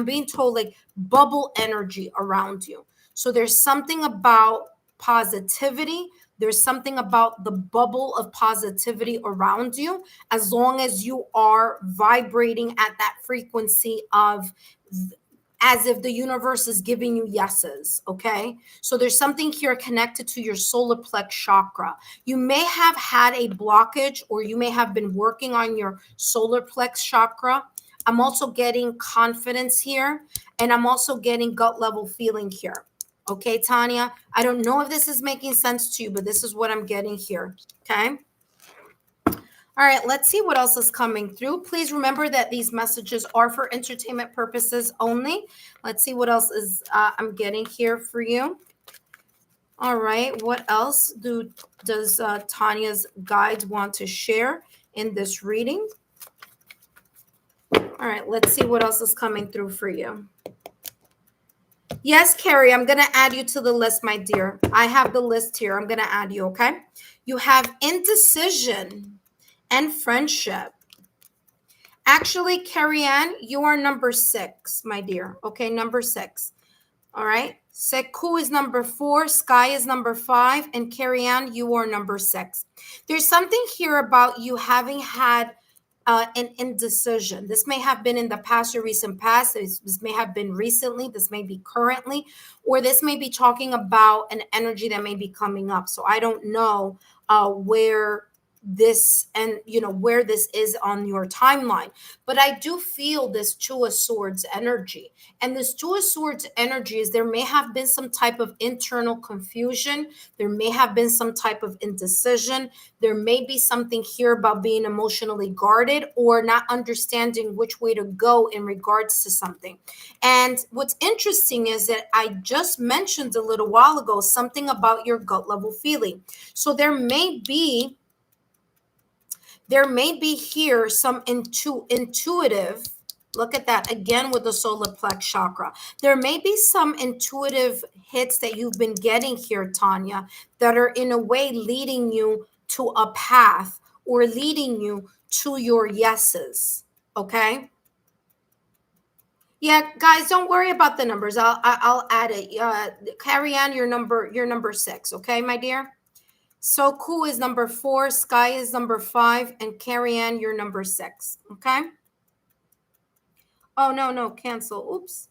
being told like bubble energy around you. So there's something about positivity. There's something about the bubble of positivity around you, as long as you are vibrating at that frequency of as if the universe is giving you yeses, okay? So there's something here connected to your solar plex chakra. You may have had a blockage, or you may have been working on your solar plex chakra. I'm also getting confidence here, and I'm also getting gut level feeling here. Okay, Tanya, I don't know if this is making sense to you, but this is what I'm getting here, okay? All right, let's see what else is coming through. Please remember that these messages are for entertainment purposes only. Let's see what else is I'm getting here for you. All right, what else does Tanya's guides want to share in this reading? All right, let's see what else is coming through for you. Yes, Carrie, I'm going to add you to the list, my dear. I have the list here. I'm going to add you, okay? You have indecision and friendship. Actually, Carrie Ann, you are number 6, my dear. Okay, number 6. All right. Seku is number 4, Sky is number 5, and Carrie Ann, you are number 6. There's something here about you having had an indecision. This may have been in the past or recent past. This may have been recently. This may be currently, or this may be talking about an energy that may be coming up. So I don't know where this and where this is on your timeline, but I do feel this Two of Swords energy. And this Two of Swords energy is there may have been some type of internal confusion. There may have been some type of indecision. There may be something here about being emotionally guarded or not understanding which way to go in regards to something. And what's interesting is that I just mentioned a little while ago something about your gut level feeling. So there may be here some intuitive. Look at that again with the solar plex chakra. There may be some intuitive hits that you've been getting here, Tanya, that are in a way leading you to a path or leading you to your yeses. Okay. Yeah, guys, don't worry about the numbers. I'll add it. Carrie Ann, you're number 6. Okay, my dear. Soku is number 4, Sky is number 5, and Carrie Ann, you're number 6. Okay. Oh, no, cancel. Oops.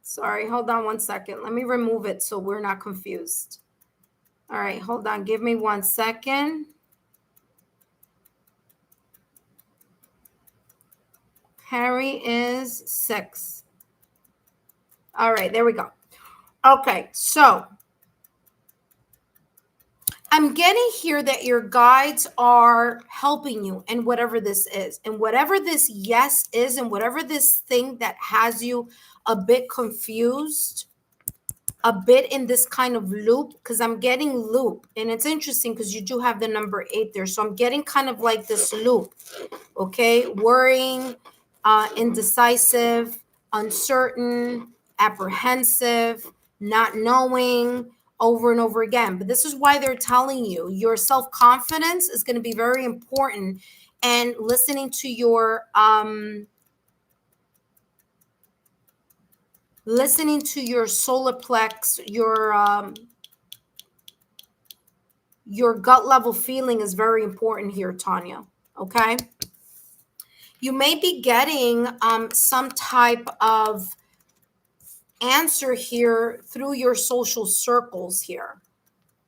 Sorry. Hold on one second. Let me remove it so we're not confused. All right. Hold on. Give me 1 second. Carrie is 6. All right, there we go. Okay, so I'm getting here that your guides are helping you in whatever this is. And whatever this yes is, and whatever this thing that has you a bit confused, a bit in this kind of loop, because I'm getting loop. And it's interesting because you do have the number 8 there. So I'm getting kind of like this loop, okay? Worrying, indecisive, uncertain, apprehensive, not knowing, over and over again. But this is why they're telling you your self-confidence is going to be very important, and listening to your solar plex, your gut level feeling is very important here, Tanya. Okay. You may be getting some type of answer here through your social circles here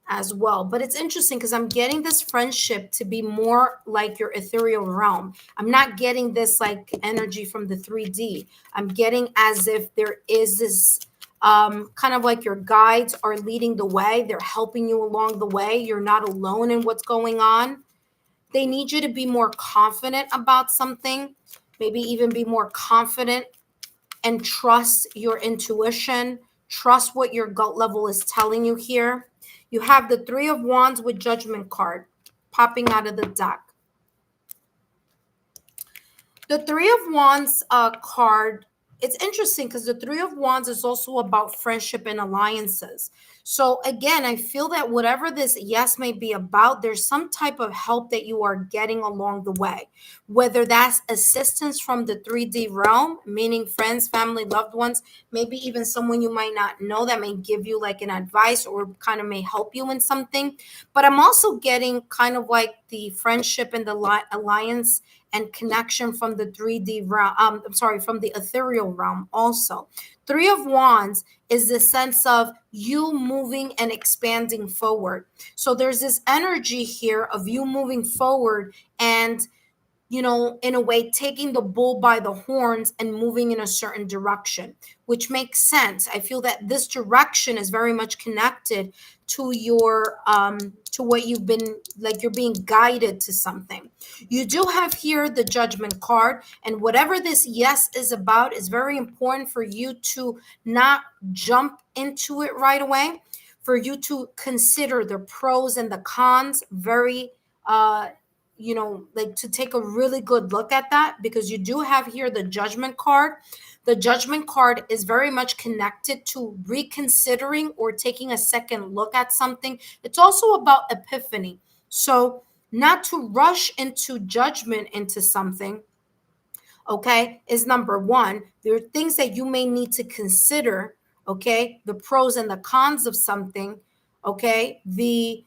as well. But it's interesting because I'm getting this friendship to be more like your ethereal realm. I'm not getting this like energy from the 3D. I'm getting as if there is this kind of like your guides are leading the way. They're helping you along the way. You're not alone in what's going on. They need you to be more confident about something, maybe even be more confident and trust your intuition, trust what your gut level is telling you here. You have the 3 of Wands with Judgment card popping out of the deck. The 3 of Wands card, it's interesting because the 3 of Wands is also about friendship and alliances. So again, I feel that whatever this yes may be about, there's some type of help that you are getting along the way, whether that's assistance from the 3D realm, meaning friends, family, loved ones, maybe even someone you might not know that may give you like an advice or kind of may help you in something. But I'm also getting kind of like the friendship and the alliance and connection from the 3D realm. I'm sorry, from the ethereal realm also. 3 of Wands is the sense of you moving and expanding forward. So there's this energy here of you moving forward and, in a way, taking the bull by the horns and moving in a certain direction, which makes sense. I feel that this direction is very much connected to your to what you've been like, you're being guided to something. You do have here the Judgment card, and whatever this yes is about is very important for you to not jump into it right away, for you to consider the pros and the cons very like to take a really good look at that, because you do have here the Judgment card. The Judgment card is very much connected to reconsidering or taking a second look at something. It's also about epiphany. So, not to rush into judgment into something, okay, is number one. There are things that you may need to consider, okay, the pros and the cons of something, okay, the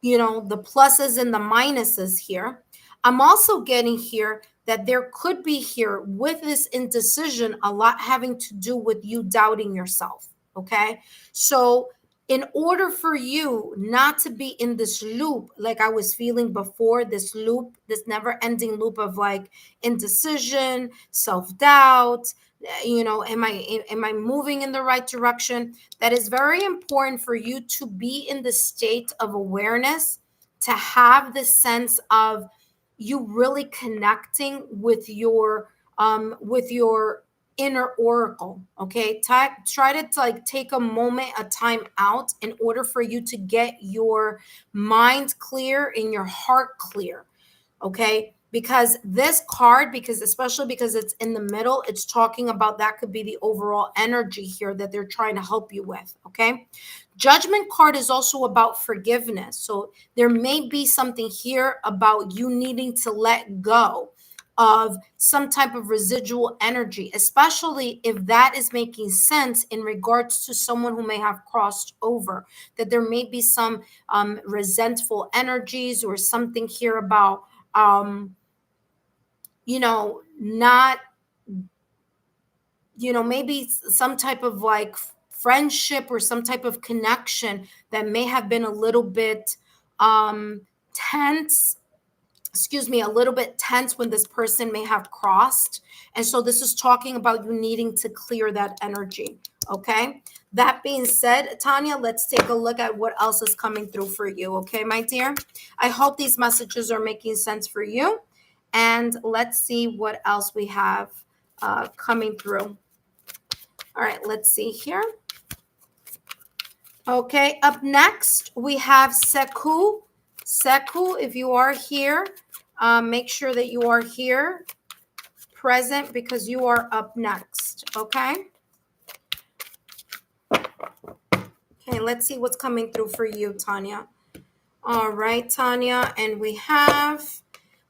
pluses and the minuses here. I'm also getting here that there could be here with this indecision a lot having to do with you doubting yourself. Okay. So, in order for you not to be in this loop, like I was feeling before, this loop, this never ending loop of like indecision, self doubt, am I moving in the right direction? That is very important for you to be in the state of awareness, to have this sense of you really connecting with your inner oracle. Okay, try to like take a moment, a time out, in order for you to get your mind clear and your heart clear. Okay, because this card, because especially because it's in the middle, it's talking about that could be the overall energy here that they're trying to help you with. Okay, Judgment card is also about forgiveness. So there may be something here about you needing to let go of some type of residual energy, especially if that is making sense in regards to someone who may have crossed over, that there may be some resentful energies or something here about not, maybe some type of like friendship or some type of connection that may have been a little bit tense a little bit tense when this person may have crossed. And so this is talking about you needing to clear that energy. Okay. That being said, Tanya, let's take a look at what else is coming through for you. Okay, my dear. I hope these messages are making sense for you. And let's see what else we have coming through. All right, let's see here. Okay, up next, we have Seku. Seku, if you are here, make sure that you are here, present, because you are up next, okay? Okay, let's see what's coming through for you, Tanya. All right, Tanya, and we have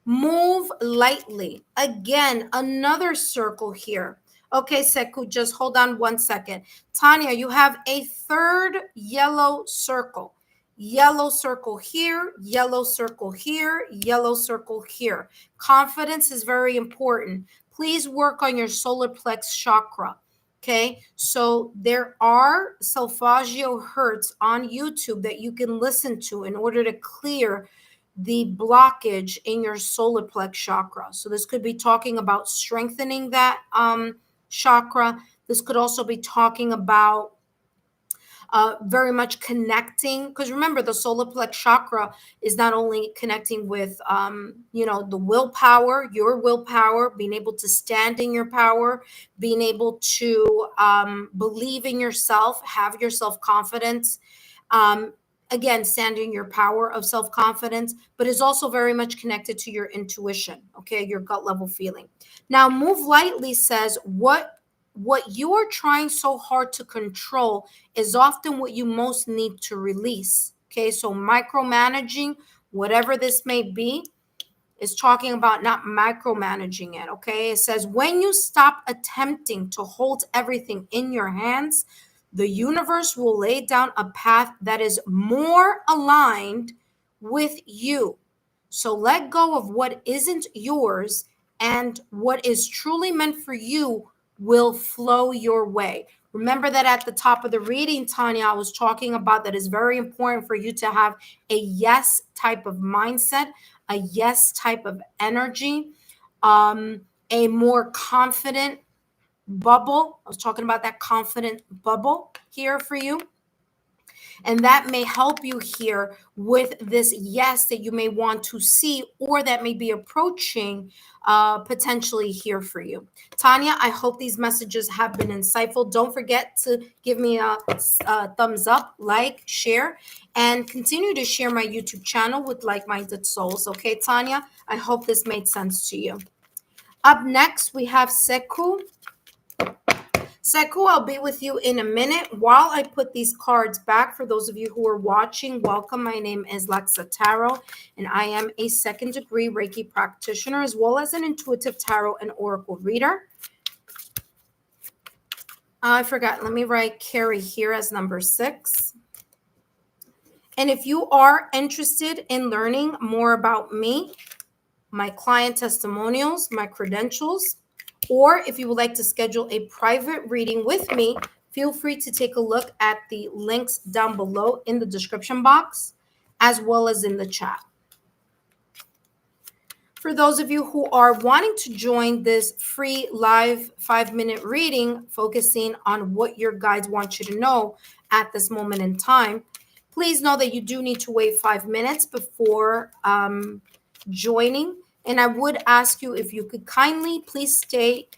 move lightly. Again, another circle here. Okay, Seku, just hold on 1 second. Tanya, you have a third yellow circle. Yellow circle here, yellow circle here, yellow circle here. Confidence is very important. Please work on your solar plex chakra. Okay, so there are solfeggio hertz on YouTube that you can listen to in order to clear the blockage in your solar plex chakra. So this could be talking about strengthening that chakra. This could also be talking about very much connecting, because remember, the solar plex chakra is not only connecting with the willpower, your willpower, being able to stand in your power, being able to believe in yourself, have your self-confidence, again, standing your power of self-confidence, but is also very much connected to your intuition, okay, your gut level feeling. Now, move lightly says what you are trying so hard to control is often what you most need to release. Okay, so micromanaging, whatever this may be, is talking about not micromanaging it. Okay, it says when you stop attempting to hold everything in your hands, the universe will lay down a path that is more aligned with you. So let go of what isn't yours, and what is truly meant for you will flow your way. Remember that at the top of the reading, Tanya, I was talking about that is very important for you to have a yes type of mindset, a yes type of energy, a more confident bubble. I was talking about that confident bubble here for you. And that may help you here with this yes that you may want to see, or that may be approaching potentially here for you. Tanya, I hope these messages have been insightful. Don't forget to give me a thumbs up, like, share, and continue to share my YouTube channel with like-minded souls. Okay, Tanya, I hope this made sense to you. Up next, we have Seku. Seku, I'll be with you in a minute. While I put these cards back, for those of you who are watching, welcome. My name is Lexa Tarot, and I am a second-degree Reiki practitioner, as well as an intuitive tarot and oracle reader. I forgot. Let me write Carrie here as number 6. And if you are interested in learning more about me, my client testimonials, my credentials, or if you would like to schedule a private reading with me, feel free to take a look at the links down below in the description box, as well as in the chat. For those of you who are wanting to join this free live 5-minute reading, focusing on what your guides want you to know at this moment in time, please know that you do need to wait 5 minutes before joining. And I would ask you if you could kindly please stay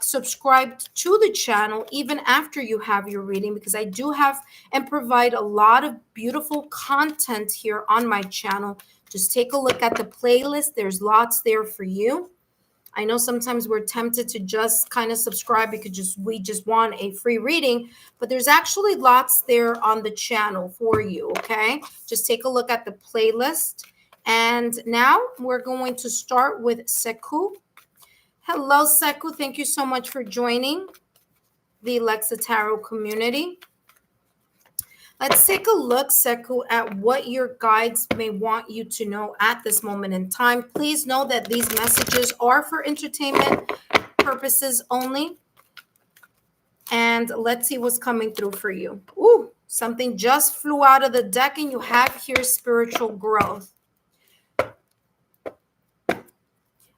subscribed to the channel even after you have your reading, because I do have and provide a lot of beautiful content here on my channel. Just take a look at the playlist. There's lots there for you. I know sometimes we're tempted to just kind of subscribe because we just want a free reading, but there's actually lots there on the channel for you, okay? Just take a look at the playlist. And now we're going to start with Seku. Hello, Seku. Thank you so much for joining the Lexa Tarot community. Let's take a look, Seku, at what your guides may want you to know at this moment in time. Please know that these messages are for entertainment purposes only. And let's see what's coming through for you. Ooh, something just flew out of the deck, and you have here spiritual growth.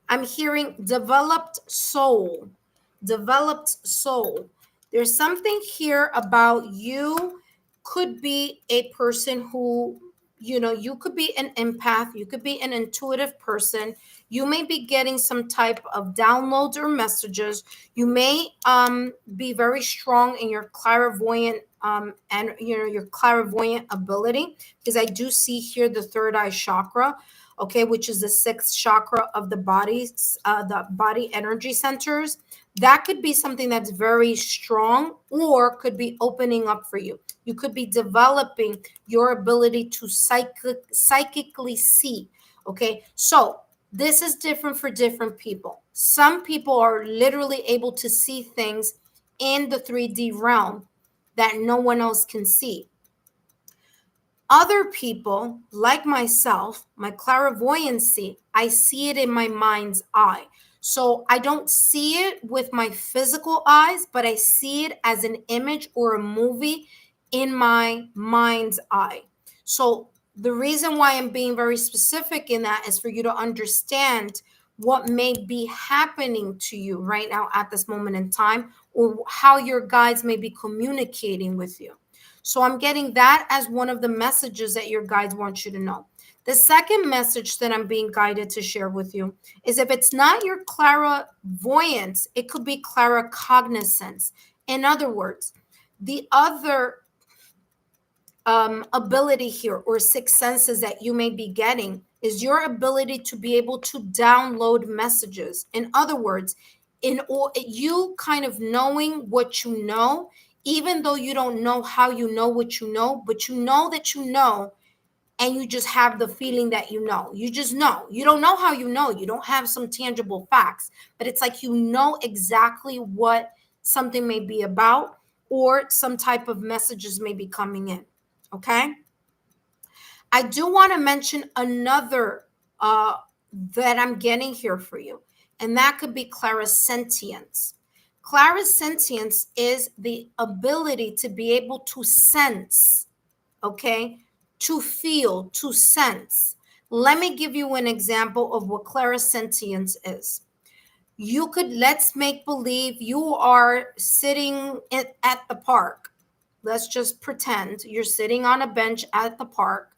I'm hearing developed soul. Developed soul. There's something here about you. Could be a person who, you could be an empath, you could be an intuitive person. You may be getting some type of downloads or messages. You may be very strong in your clairvoyant and your clairvoyant ability, because I do see here the third eye chakra, okay, which is the sixth chakra of the body, the body energy centers. That could be something that's very strong, or could be opening up for you. You could be developing your ability to psychically see. Okay, so this is different for different people. Some people are literally able to see things in the 3D realm that no one else can see. Other people, like myself, my clairvoyancy, I see it in my mind's eye. So I don't see it with my physical eyes, but I see it as an image or a movie in my mind's eye. So the reason why I'm being very specific in that is for you to understand what may be happening to you right now at this moment in time, or how your guides may be communicating with you. So I'm getting that as one of the messages that your guides want you to know. The second message that I'm being guided to share with you is, if it's not your clairvoyance, it could be claircognizance. In other words, the other ability here, or six senses that you may be getting, is your ability to be able to download messages. In other words, you kind of knowing what you know, even though you don't know how you know what you know, but you know that you know, and you just have the feeling that you know. You just know. You don't know how you know. You don't have some tangible facts, but it's like you know exactly what something may be about, or some type of messages may be coming in. Okay. I do want to mention another that I'm getting here for you, and that could be clarisentience. Clarisentience is the ability to be able to sense, okay, to feel, to sense. Let me give you an example of what clarisentience is. You could, let's make believe you are sitting at the park. Let's just pretend you're sitting on a bench at the park,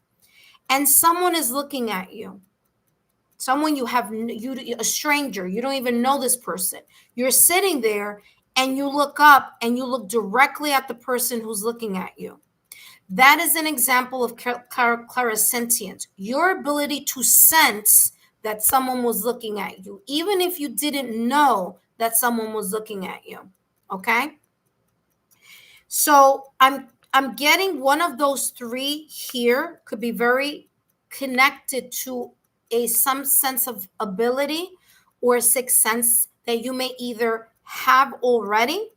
and someone is looking at you. Someone a stranger, you don't even know this person. You're sitting there, and you look up and you look directly at the person who's looking at you. That is an example of clarisentience, your ability to sense that someone was looking at you, even if you didn't know that someone was looking at you. Okay? So I'm getting one of those three here could be very connected to some sense of ability or sixth sense that you may either have already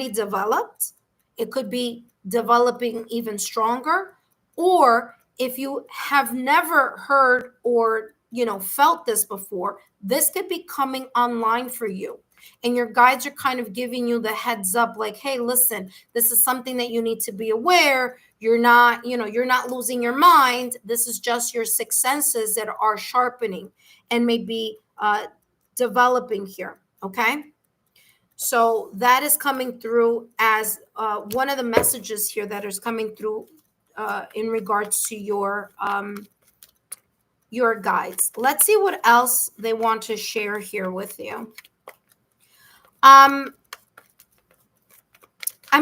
developed. It could be developing even stronger, or if you have never heard or felt this before, this could be coming online for you, and your guides are kind of giving you the heads up, like, hey, listen, this is something that you need to be aware. You're not losing your mind. This is just your six senses that are sharpening and maybe developing here. Okay. So that is coming through as one of the messages here that is coming through in regards to your guides. Let's see what else they want to share here with you. I'm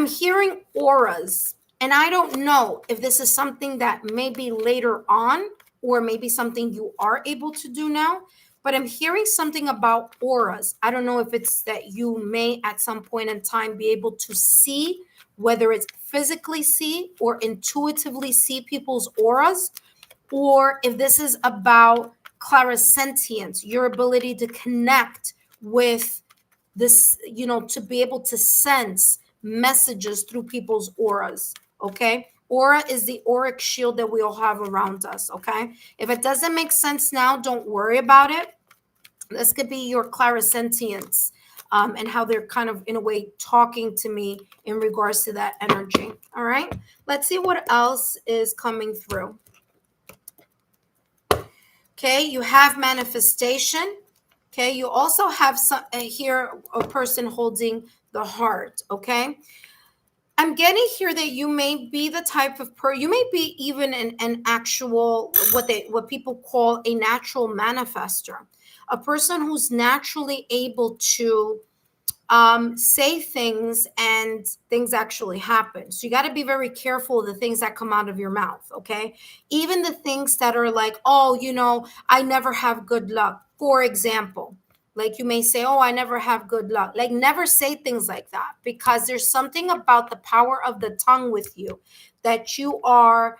hearing auras, and I don't know if this is something that maybe later on, or maybe something you are able to do now, but I'm hearing something about auras. I don't know if it's that you may at some point in time be able to see, whether it's physically see or intuitively see people's auras, or if this is about clarisentience, your ability to connect with this, to be able to sense messages through people's auras. Okay. Aura is the auric shield that we all have around us. Okay. If it doesn't make sense now, don't worry about it. This could be your clarisentience, and how they're kind of, in a way, talking to me in regards to that energy. All right. Let's see what else is coming through. Okay. You have manifestation. Okay, you also have some here a person holding the heart. Okay, I'm getting here that you may be the type of you may be even an actual what people call a natural manifester, a person who's naturally able to say things and things actually happen. So you got to be very careful of the things that come out of your mouth, okay? Even the things that are like, oh, I never have good luck. For example, like you may say, oh, I never have good luck. Like never say things like that because there's something about the power of the tongue with you that you are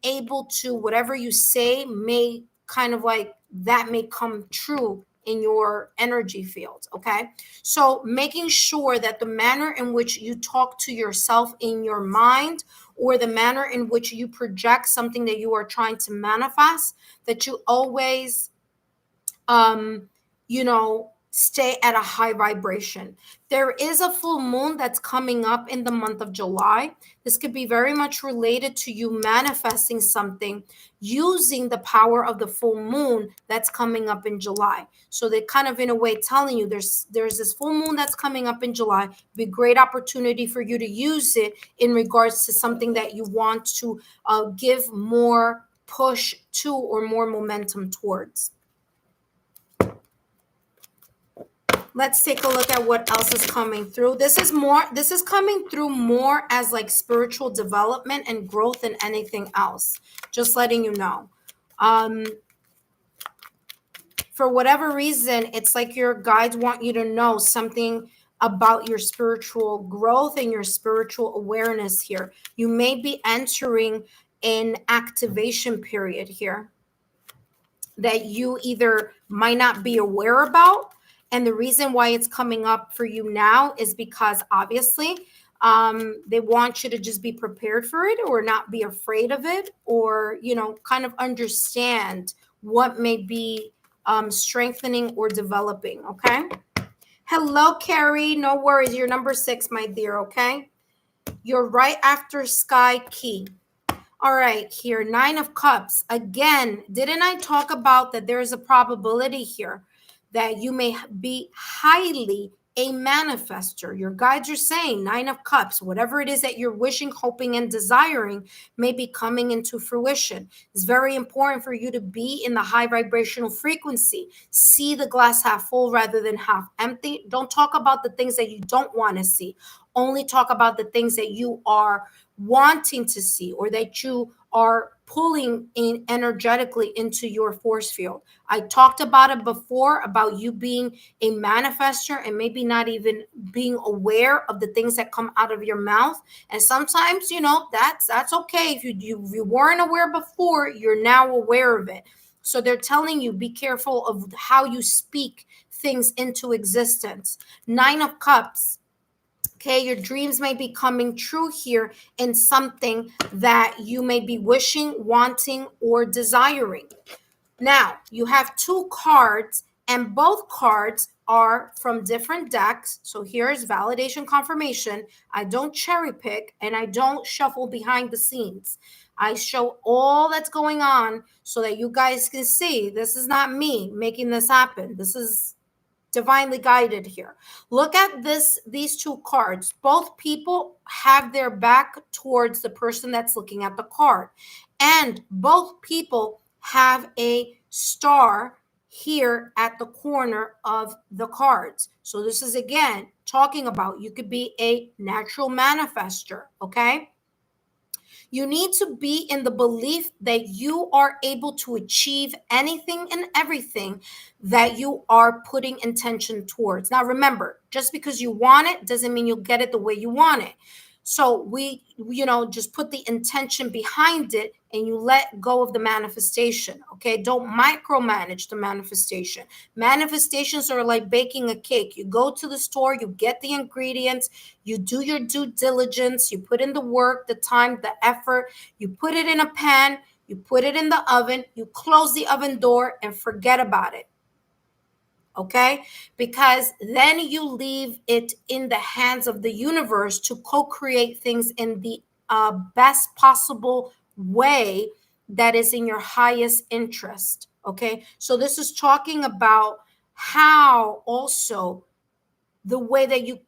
able to, whatever you say may kind of like that may come true in your energy field, okay? So, making sure that the manner in which you talk to yourself in your mind or the manner in which you project something that you are trying to manifest, that you always um, stay at a high vibration. There is a full moon that's coming up in the month of July. This could be very much related to you manifesting something using the power of the full moon that's coming up in July. So they kind of in a way telling you there's this full moon that's coming up in July. Be a great opportunity for you to use it in regards to something that you want to give more push to or more momentum towards. Let's take a look at what else is coming through. This is coming through more as like spiritual development and growth than anything else. Just letting you know. For whatever reason, it's like your guides want you to know something about your spiritual growth and your spiritual awareness here. You may be entering an activation period here that you either might not be aware about. And the reason why it's coming up for you now is because obviously they want you to just be prepared for it or not be afraid of it or, kind of understand what may be strengthening or developing. Okay. Hello, Carrie. No worries. You're number 6, my dear. Okay. You're right after Sky Key. All right, here, 9 of Cups. Again, didn't I talk about that there is a probability here that you may be highly a manifester? Your guides are saying 9 of Cups, whatever it is that you're wishing, hoping, and desiring may be coming into fruition. It's very important for you to be in the high vibrational frequency. See the glass half full rather than half empty. Don't talk about the things that you don't want to see. Only talk about the things that you are wanting to see or that you are pulling in energetically into your force field. I talked about it before about you being a manifester and maybe not even being aware of the things that come out of your mouth. And sometimes, that's okay. If you weren't aware before, you're now aware of it. So they're telling you be careful of how you speak things into existence. 9 of Cups. Okay, your dreams may be coming true here in something that you may be wishing, wanting, or desiring. Now, you have 2 cards, and both cards are from different decks. So here's validation confirmation. I don't cherry pick and I don't shuffle behind the scenes. I show all that's going on so that you guys can see this is not me making this happen. This is divinely guided here. Look at these 2 cards. Both people have their back towards the person that's looking at the card. And both people have a star here at the corner of the cards. So this is again talking about you could be a natural manifester, okay? You need to be in the belief that you are able to achieve anything and everything that you are putting intention towards. Now, remember, just because you want it doesn't mean you'll get it the way you want it. So we, just put the intention behind it and you let go of the manifestation. Okay. Don't micromanage the manifestation. Manifestations are like baking a cake. You go to the store, you get the ingredients, you do your due diligence, you put in the work, the time, the effort, you put it in a pan, you put it in the oven, you close the oven door and forget about it. Okay, because then you leave it in the hands of the universe to co-create things in the best possible way that is in your highest interest. Okay, so this is talking about how also the way that you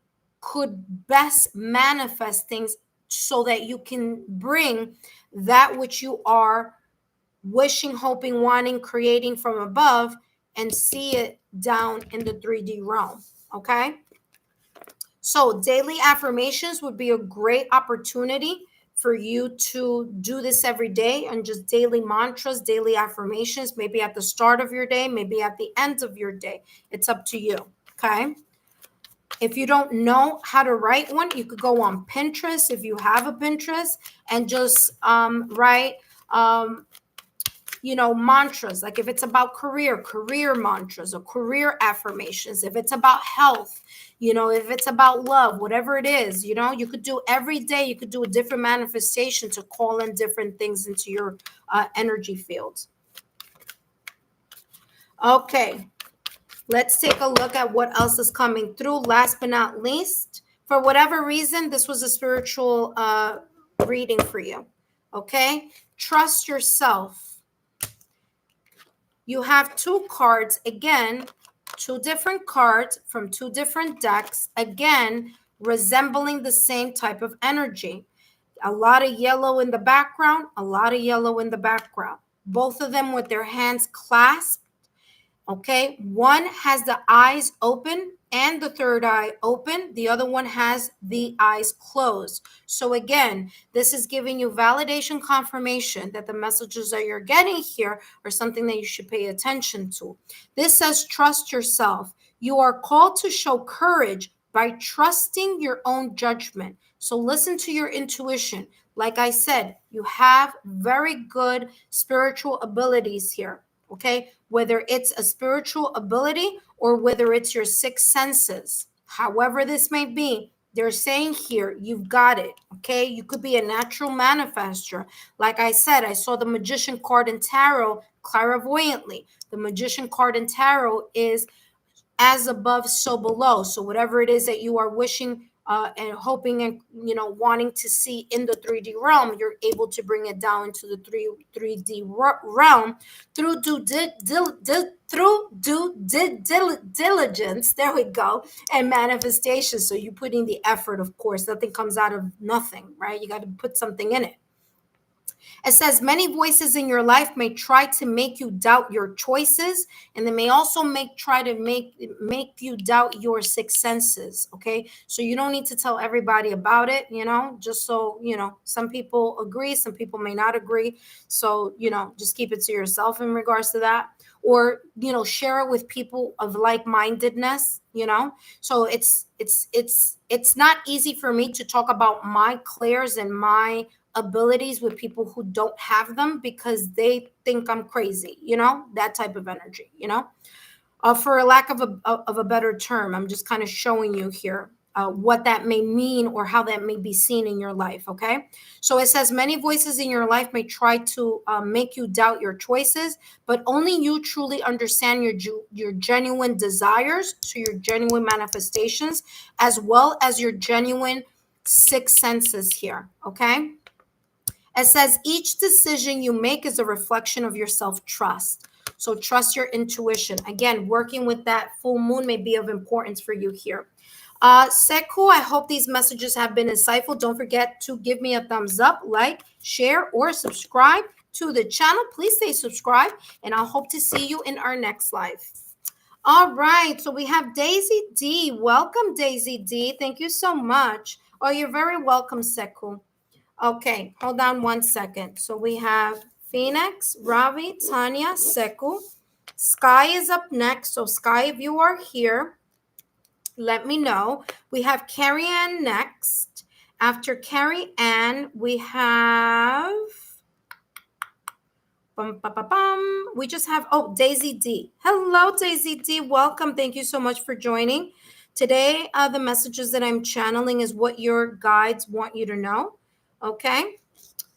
could best manifest things so that you can bring that which you are wishing, hoping, wanting, creating from above and see it down in the 3D realm. Okay. So, daily affirmations would be a great opportunity for you to do this every day, and just daily mantras, daily affirmations, maybe at the start of your day, maybe at the end of your day. It's up to you. Okay. If you don't know how to write one, you could go on Pinterest if you have a Pinterest and just write mantras. Like if it's about career mantras or career affirmations. If it's about health, if it's about love, whatever it is, you could do every day. You could do a different manifestation to call in different things into your energy fields. Okay, let's take a look at what else is coming through. Last but not least, for whatever reason, this was a spiritual reading for you. Okay, trust yourself. You have two cards, again, two different cards from two different decks, again, resembling the same type of energy. A lot of yellow in the background, a lot of yellow in the background. Both of them with their hands clasped. Okay, one has the eyes open and the third eye open. The other one has the eyes closed. So again, this is giving you validation, confirmation that the messages that you're getting here are something that you should pay attention to. This says, trust yourself. You are called to show courage by trusting your own judgment. So listen to your intuition. Like I said, you have very good spiritual abilities here. Okay, whether it's a spiritual ability or whether it's your sixth senses, however this may be, they're saying here, you've got it. Okay, you could be a natural manifester. Like I said, I saw the Magician card in tarot clairvoyantly. The Magician card in tarot is as above, so below. So whatever it is that you are wishing and hoping and wanting to see in the 3D realm, you're able to bring it down into the 3D realm through diligence. There we go, and manifestation. So you're putting the effort. Of course, nothing comes out of nothing, right? You got to put something in it. It says many voices in your life may try to make you doubt your choices, and they may also try to make you doubt your sixth senses. Okay, so you don't need to tell everybody about it. Just so some people agree, some people may not agree. So just keep it to yourself in regards to that, or share it with people of like-mindedness. So it's not easy for me to talk about my clairs and my abilities with people who don't have them because they think I'm crazy, that type of energy, for a lack of a better term. I'm just kind of showing you here what that may mean or how that may be seen in your life. Okay, so it says many voices in your life may try to make you doubt your choices, but only you truly understand your genuine desires, so your genuine manifestations, as well as your genuine sixth senses here. Okay, it says each decision you make is a reflection of your self-trust. So trust your intuition. Again, working with that full moon may be of importance for you here. Seku, I hope these messages have been insightful. Don't forget to give me a thumbs up, like, share, or subscribe to the channel. Please stay subscribed, and I'll hope to see you in our next live. All right, so we have Daisy D. Welcome, Daisy D. Thank you so much. Oh, you're very welcome, Seku. Okay, hold on one second. So we have Phoenix, Ravi, Tanya, Seku. Sky is up next. So Sky, if you are here, let me know. We have Carrie Ann next. After Carrie Ann, we have we just have Daisy D. Hello, Daisy D. Welcome. Thank you so much for joining. Today, the messages that I'm channeling is what your guides want you to know. Okay,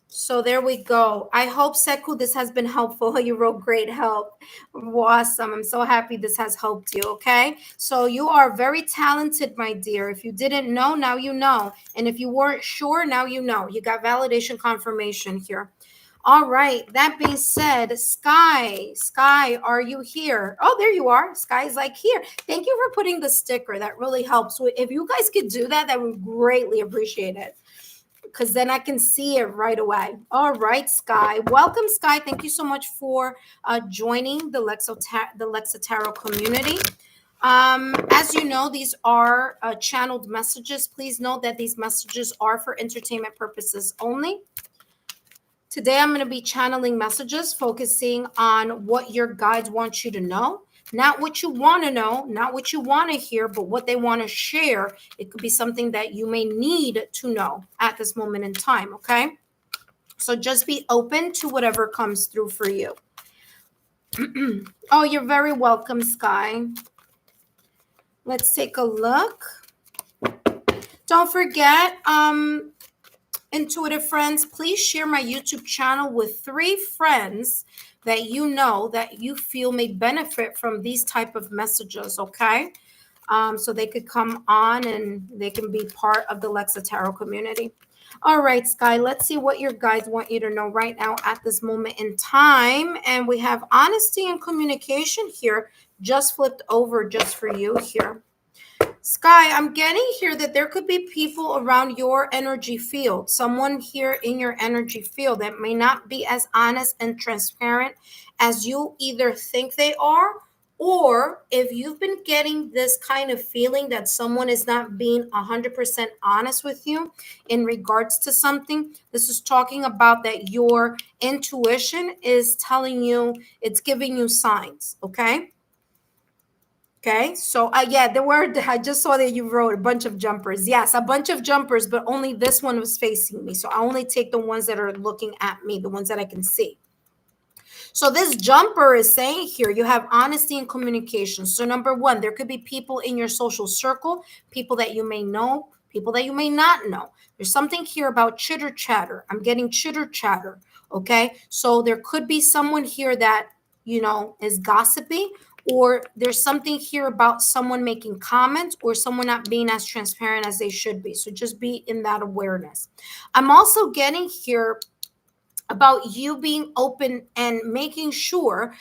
so there we go. I hope, Seku, this has been helpful. You wrote great help. Awesome. I'm so happy this has helped you. Okay, so you are very talented, my dear. If you didn't know, now you know. And if you weren't sure, now you know. You got validation confirmation here. All right. That being said, Sky, are you here? Oh, there you are. Sky's like here. Thank you for putting the sticker. That really helps. If you guys could do that, that would greatly appreciate it. Because then I can see it right away. All right, Sky. Welcome, Sky. Thank you so much for joining the Lexa Tarot community. As you know, these are channeled messages. Please note that these messages are for entertainment purposes only. Today, I'm going to be channeling messages focusing on what your guides want you to know. Not what you want to know, not what you want to hear, but what they want to share. It could be something that you may need to know at this moment in time, okay? So just be open to whatever comes through for you. Oh, you're very welcome, Sky. Let's take a look. Don't forget, intuitive friends, please share my YouTube channel with 3 friends that you know that you feel may benefit from these type of messages, okay? So they could come on and they can be part of the Lexa Tarot community. All right, Sky, let's see what your guides want you to know right now at this moment in time. And we have honesty and communication here, just flipped over just for you here. Sky, I'm getting here that there could be people around your energy field, someone here in your energy field that may not be as honest and transparent as you either think they are, or if you've been getting this kind of feeling that someone is not being 100% honest with you in regards to something, this is talking about that your intuition is telling you, it's giving you signs, okay? Okay, so yeah, the word I just saw that you wrote a bunch of jumpers. Yes, a bunch of jumpers, but only this one was facing me. So I only take the ones that are looking at me, the ones that I can see. So this jumper is saying here you have honesty and communication. So number 1, there could be people in your social circle, people that you may know, people that you may not know. There's something here about chitter chatter. I'm getting chitter chatter. Okay, so there could be someone here that is gossipy, or there's something here about someone making comments or someone not being as transparent as they should be. So just be in that awareness. I'm also getting here about you being open and making sure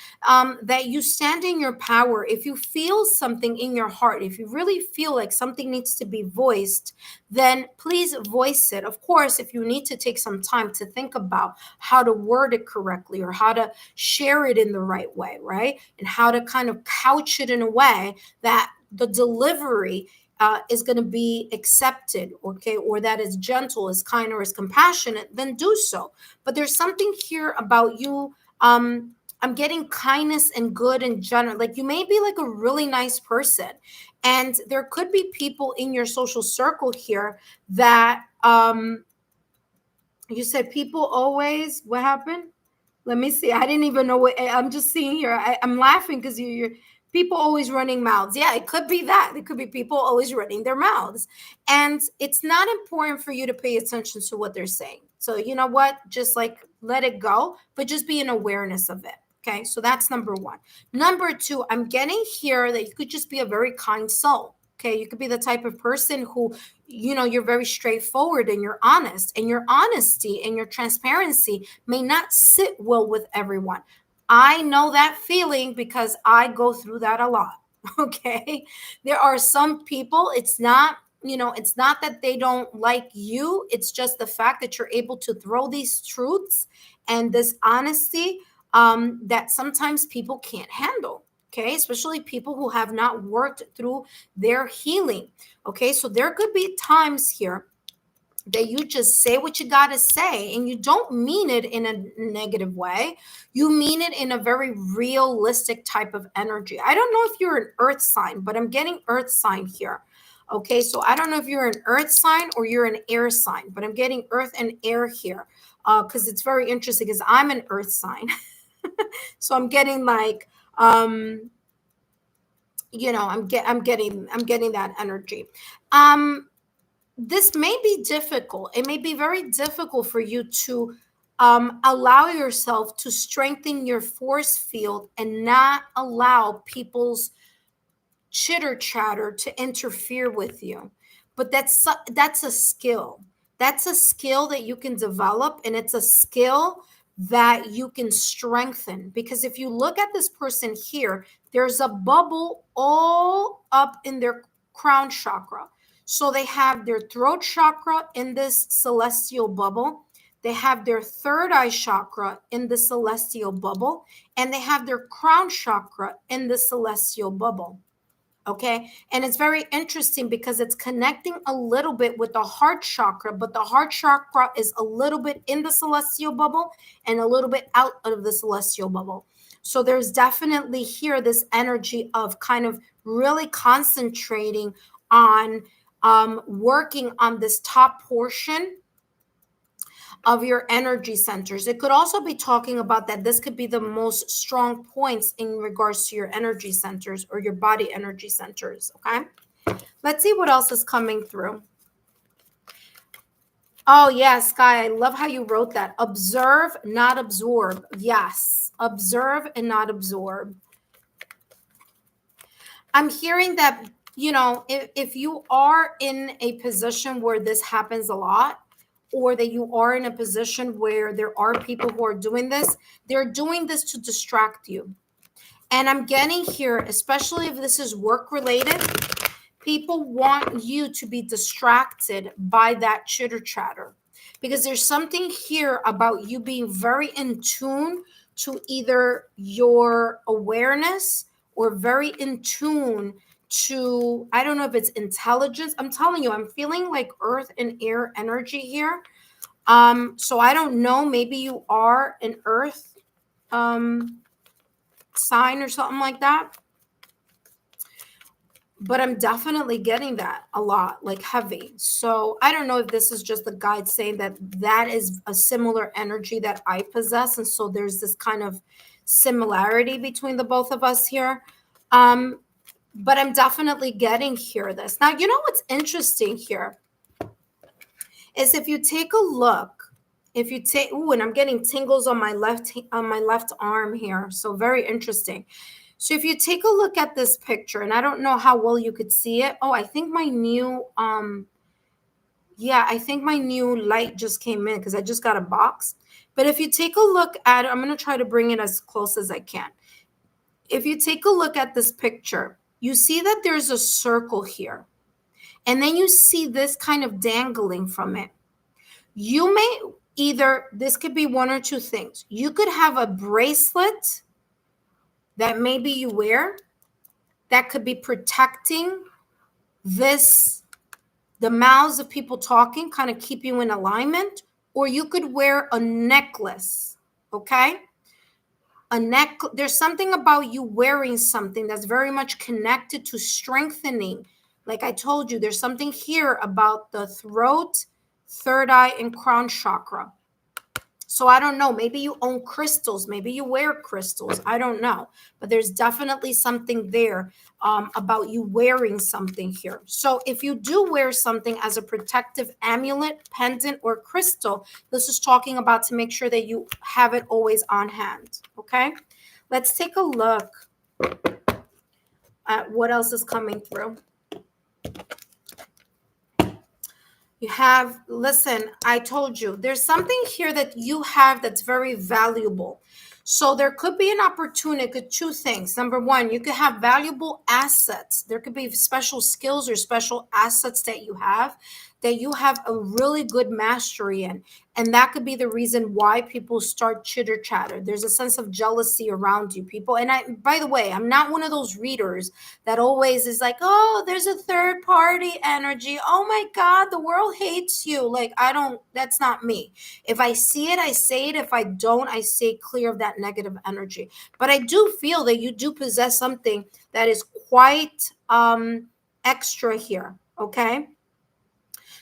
that you stand in your power. If you feel something in your heart, if you really feel like something needs to be voiced, then please voice it. Of course, if you need to take some time to think about how to word it correctly or how to share it in the right way, right? And how to kind of couch it in a way that the delivery is going to be accepted, okay, or that is gentle, is kind, or is compassionate, then do so. But there's something here about you. I'm getting kindness and good and general. Like you may be like a really nice person, and there could be people in your social circle here that you said people always. What happened? Let me see. I didn't even know what I'm just seeing here. I'm laughing because you're people always running mouths. Yeah, it could be that. It could be people always running their mouths. And it's not important for you to pay attention to what they're saying. So you know what? Just like let it go, but just be in awareness of it. Okay. So that's number 1. Number 2, I'm getting here that you could just be a very kind soul. Okay. You could be the type of person who, you're very straightforward and you're honest, and your honesty and your transparency may not sit well with everyone. I know that feeling because I go through that a lot. Okay. There are some people, it's not that they don't like you. It's just the fact that you're able to throw these truths and this honesty that sometimes people can't handle. Okay. Especially people who have not worked through their healing. Okay. So there could be times here that you just say what you got to say, and you don't mean it in a negative way. You mean it in a very realistic type of energy. I don't know if you're an earth sign, but I'm getting earth sign here. Okay, so I don't know if you're an earth sign or you're an air sign, but I'm getting earth and air here because it's very interesting because I'm an earth sign. So I'm getting like I'm getting that energy. This may be difficult. It may be very difficult for you to allow yourself to strengthen your force field and not allow people's chitter chatter to interfere with you. But that's a skill. That's a skill that you can develop, and it's a skill that you can strengthen. Because if you look at this person here, there's a bubble all up in their crown chakra. So they have their throat chakra in this celestial bubble. They have their third eye chakra in the celestial bubble, and they have their crown chakra in the celestial bubble. Okay. And it's very interesting because it's connecting a little bit with the heart chakra, but the heart chakra is a little bit in the celestial bubble and a little bit out of the celestial bubble. So there's definitely here this energy of kind of really concentrating on working on this top portion of your energy centers. It could also be talking about that this could be the most strong points in regards to your energy centers or your body energy centers. Okay. Let's see what else is coming through. Oh, yeah, Sky, I love how you wrote that. Observe, not absorb. Yes, observe and not absorb. I'm hearing that, if you are in a position where this happens a lot, or that you are in a position where there are people who are doing this, they're doing this to distract you. And I'm getting here, especially if this is work related, people want you to be distracted by that chitter chatter, because there's something here about you being very in tune to either your awareness or very in tune to, I don't know if it's intelligence. I'm telling you, I'm feeling like earth and air energy here. So I don't know, maybe you are an earth sign or something like that. But I'm definitely getting that a lot, like heavy. So I don't know if this is just the guide saying that that is a similar energy that I possess. And so there's this kind of similarity between the both of us here. But I'm definitely getting here this. Now, you know what's interesting here is if you take a look, and I'm getting tingles on my left arm here. So very interesting. So if you take a look at this picture, and I don't know how well you could see it. Oh, I think my new light just came in because I just got a box. But if you take a look at it, I'm going to try to bring it as close as I can. If you take a look at this picture, you see that there's a circle here. And then you see this kind of dangling from it. You may this could be one or two things. You could have a bracelet that maybe you wear that could be protecting the mouths of people talking, kind of keep you in alignment, or you could wear a necklace, okay? There's something about you wearing something that's very much connected to strengthening. Like I told you, there's something here about the throat, third eye, and crown chakra. So I don't know, maybe you own crystals, maybe you wear crystals, I don't know. But there's definitely something there about you wearing something here. So if you do wear something as a protective amulet, pendant, or crystal, this is talking about to make sure that you have it always on hand, okay? Let's take a look at what else is coming through. Listen, I told you, there's something here that you have that's very valuable. So there could be an opportunity, two things. Number one, you could have valuable assets. There could be special skills or special assets that you have a really good mastery in. And that could be the reason why people start chitter chatter. There's a sense of jealousy around you, people. And by the way, I'm not one of those readers that always is like, oh, there's a third party energy. Oh my God, the world hates you. Like, that's not me. If I see it, I say it. If I don't, I stay clear of that negative energy. But I do feel that you do possess something that is quite extra here. Okay.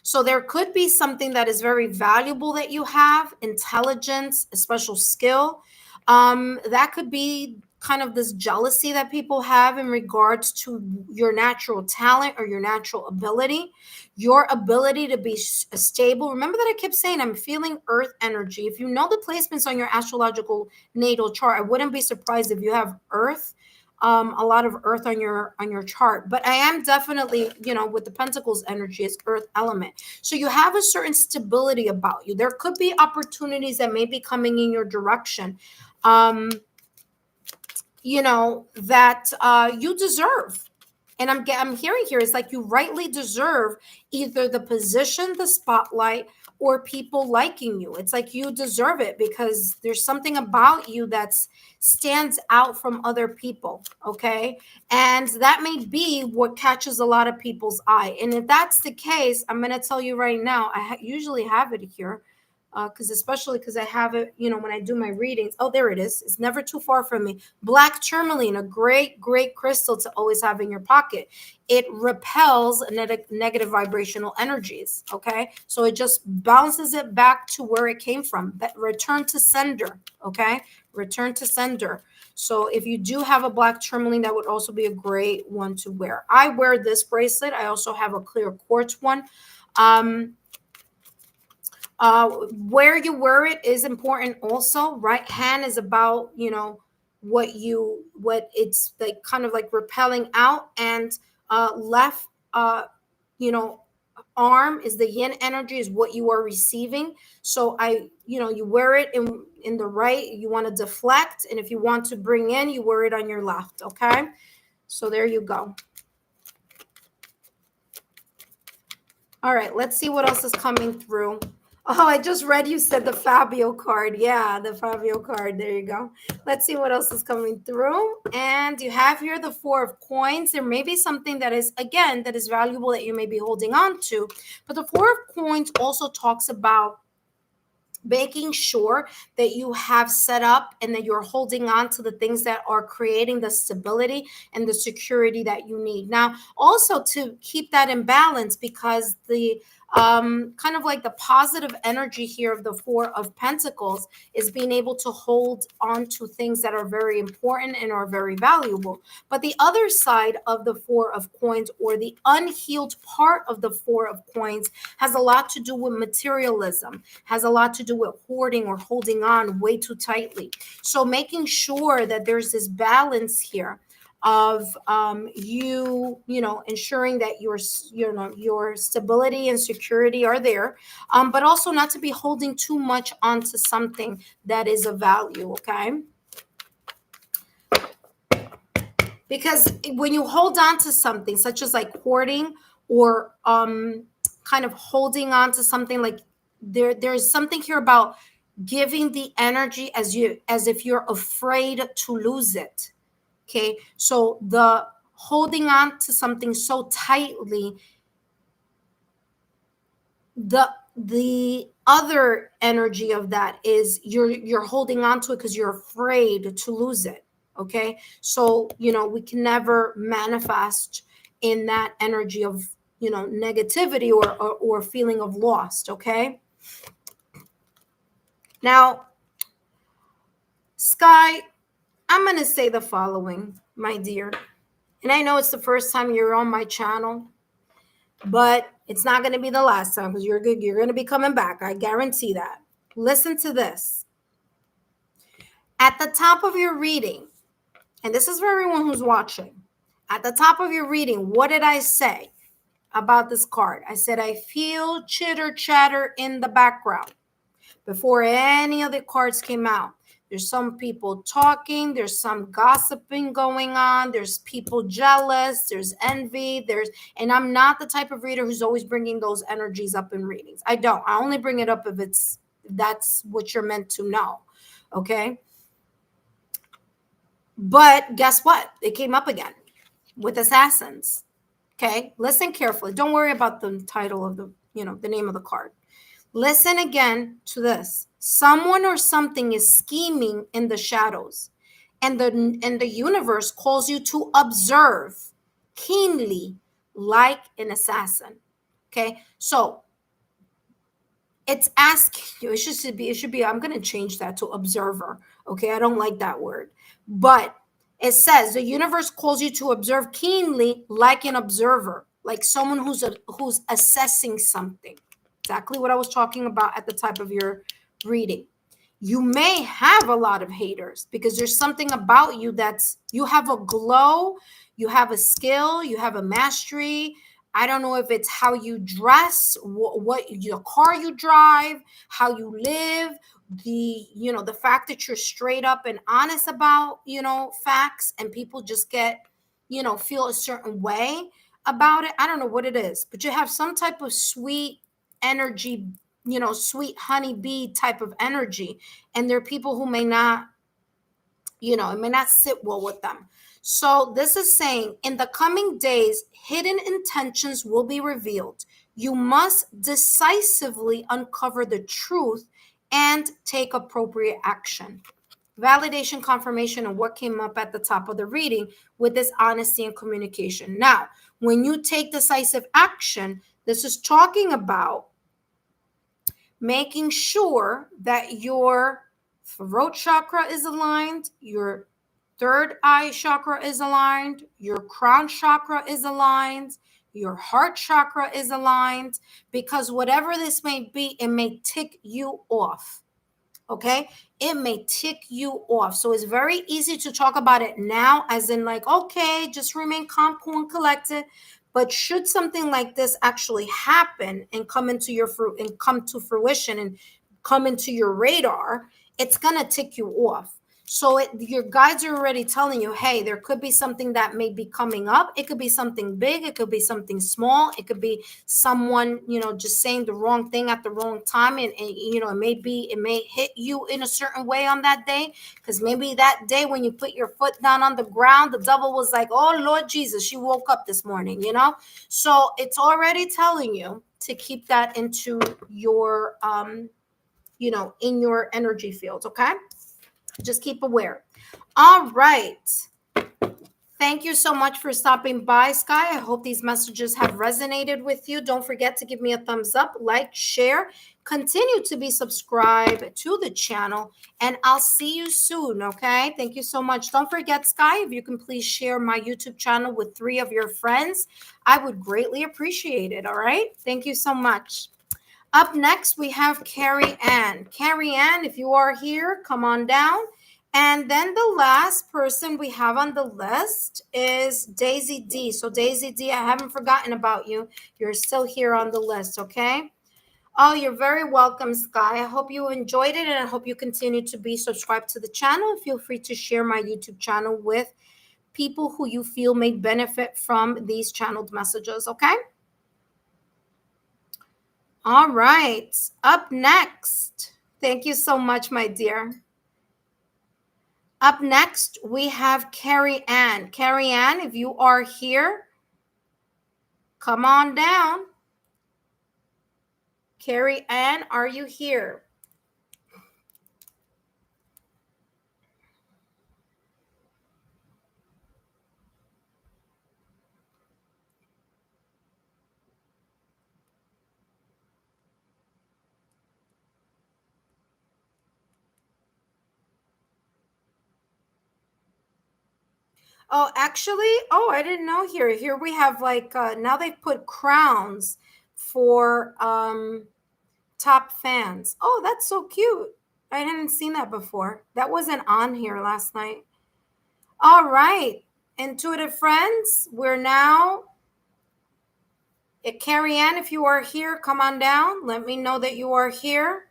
So there could be something that is very valuable that you have, intelligence, a special skill. That could be kind of this jealousy that people have in regards to your natural talent or your natural ability, your ability to be stable. Remember that I kept saying I'm feeling earth energy. If you know the placements on your astrological natal chart, I wouldn't be surprised if you have earth a lot of earth on your chart, but I am definitely, with the pentacles energy is earth element. So you have a certain stability about you. There could be opportunities that may be coming in your direction, that you deserve. And I'm hearing here is like you rightly deserve either the position, the spotlight, or people liking you. It's like you deserve it because there's something about you that stands out from other people. Okay. And that may be what catches a lot of people's eye. And if that's the case, I'm going to tell you right now, I usually have it here, because especially because I have it, when I do my readings. Oh, there it is. It's never too far from me. Black tourmaline, a great, great crystal to always have in your pocket. It repels negative vibrational energies. Okay, so it just bounces it back to where it came from. That return to sender. Okay, return to sender. So if you do have a black tourmaline, that would also be a great one to wear. I wear this bracelet. I also have a clear quartz one. Where you wear it is important also. Right hand is about, what it's like, kind of like repelling out, and left, you know arm is the yin energy, is what you are receiving. So you wear it in the right, you want to deflect, and if you want to bring in, you wear it on your left. Okay, so there you go. All right, let's see what else is coming through. Oh, I just read you said the Fabio card. Yeah, the Fabio card. There you go. Let's see what else is coming through. And you have here the Four of Coins. There may be something that is, again, that is valuable that you may be holding on to. But the Four of Coins also talks about making sure that you have set up and that you're holding on to the things that are creating the stability and the security that you need. Now, also to keep that in balance, because the kind of like the positive energy here of the Four of Pentacles is being able to hold on to things that are very important and are very valuable. But the other side of the Four of Coins, or the unhealed part of the Four of Coins, has a lot to do with materialism, has a lot to do with hoarding or holding on way too tightly. So making sure that there's this balance here of ensuring that your stability and security are there, but also not to be holding too much onto something that is of value. Okay, because when you hold on to something such as like hoarding, or kind of holding on to something, like there's something here about giving the energy as if you're afraid to lose it. Okay, so the holding on to something so tightly, the other energy of that is you're holding on to it because you're afraid to lose it. Okay, so we can never manifest in that energy of negativity, or feeling of lost. Okay, now, Sky, I'm going to say the following, my dear. And I know it's the first time you're on my channel, but it's not going to be the last time, because you're good. You're going to be coming back. I guarantee that. Listen to this. At the top of your reading, and this is for everyone who's watching, at the top of your reading, what did I say about this card? I said, I feel chitter chatter in the background before any of the cards came out. There's some people talking, there's some gossiping going on, there's people jealous, there's envy, and I'm not the type of reader who's always bringing those energies up in readings. I don't. I only bring it up if that's what you're meant to know. Okay? But guess what? It came up again with assassins. Okay? Listen carefully. Don't worry about the title of the name of the card. Listen again to this. Someone or something is scheming in the shadows, and the universe calls you to observe keenly, like an assassin. Okay, so it's asking you. It should be. I'm going to change that to observer. Okay, I don't like that word, but it says the universe calls you to observe keenly, like an observer, like someone who's assessing something. Exactly what I was talking about at the type of your reading. You may have a lot of haters because there's something about you that's, you have a glow, you have a skill, you have a mastery. I don't know if it's how you dress, what your car you drive, how you live, the fact that you're straight up and honest about, facts, and people just get, feel a certain way about it. I don't know what it is, but you have some type of sweet energy, sweet honeybee type of energy. And there are people who may not, it may not sit well with them. So this is saying, in the coming days, hidden intentions will be revealed. You must decisively uncover the truth and take appropriate action. Validation, confirmation, and what came up at the top of the reading with this honesty and communication. Now, when you take decisive action, this is talking about making sure that your throat chakra is aligned, your third eye chakra is aligned, your crown chakra is aligned, your heart chakra is aligned, because whatever this may be, it may tick you off. Okay, it may tick you off. So it's very easy to talk about it now, as in, like, okay, just remain calm, cool, and collected. But should something like this actually happen and come into your fruit and come to fruition and come into your radar, it's gonna tick you off. So your guides are already telling you, hey, there could be something that may be coming up. It could be something big. It could be something small. It could be someone, just saying the wrong thing at the wrong time. And it may hit you in a certain way on that day. Because maybe that day when you put your foot down on the ground, the devil was like, oh, Lord Jesus, she woke up this morning, So it's already telling you to keep that into your, in your energy field, okay? Just keep aware. All right. Thank you so much for stopping by, Sky. I hope these messages have resonated with you. Don't forget to give me a thumbs up, like, share, continue to be subscribed to the channel, and I'll see you soon, okay? Thank you so much. Don't forget, Sky, if you can please share my YouTube channel with 3 of your friends, I would greatly appreciate it, all right? Thank you so much. Up next, we have Carrie Ann. Carrie Ann, if you are here, come on down. And then the last person we have on the list is Daisy D. So Daisy D, I haven't forgotten about you. You're still here on the list, okay? Oh, you're very welcome, Sky. I hope you enjoyed it, and I hope you continue to be subscribed to the channel. Feel free to share my YouTube channel with people who you feel may benefit from these channeled messages, okay? All right. Up next, thank you so much, my dear. Up next, we have Carrie Ann. Carrie Ann, if you are here, come on down. Carrie Ann, are you here? Oh, actually, I didn't know here. Here we have like now they've put crowns for top fans. Oh, that's so cute. I hadn't seen that before. That wasn't on here last night. All right. Intuitive friends, we're now Carrie Ann, if you are here, come on down. Let me know that you are here.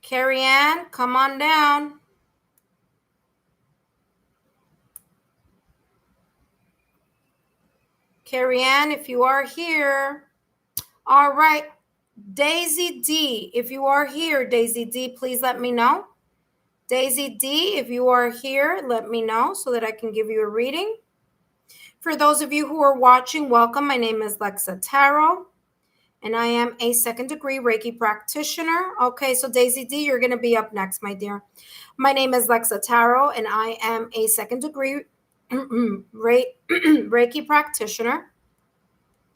Carrie Ann, come on down. Carrie Ann, if you are here. All right. Daisy D, if you are here, Daisy D, please let me know. Daisy D, if you are here, let me know so that I can give you a reading. For those of you who are watching, welcome. My name is Lexa Tarot, and I am a 2nd degree Reiki practitioner. Okay, so Daisy D, you're going to be up next, my dear. My name is Lexa Tarot, and I am a 2nd degree Reiki practitioner.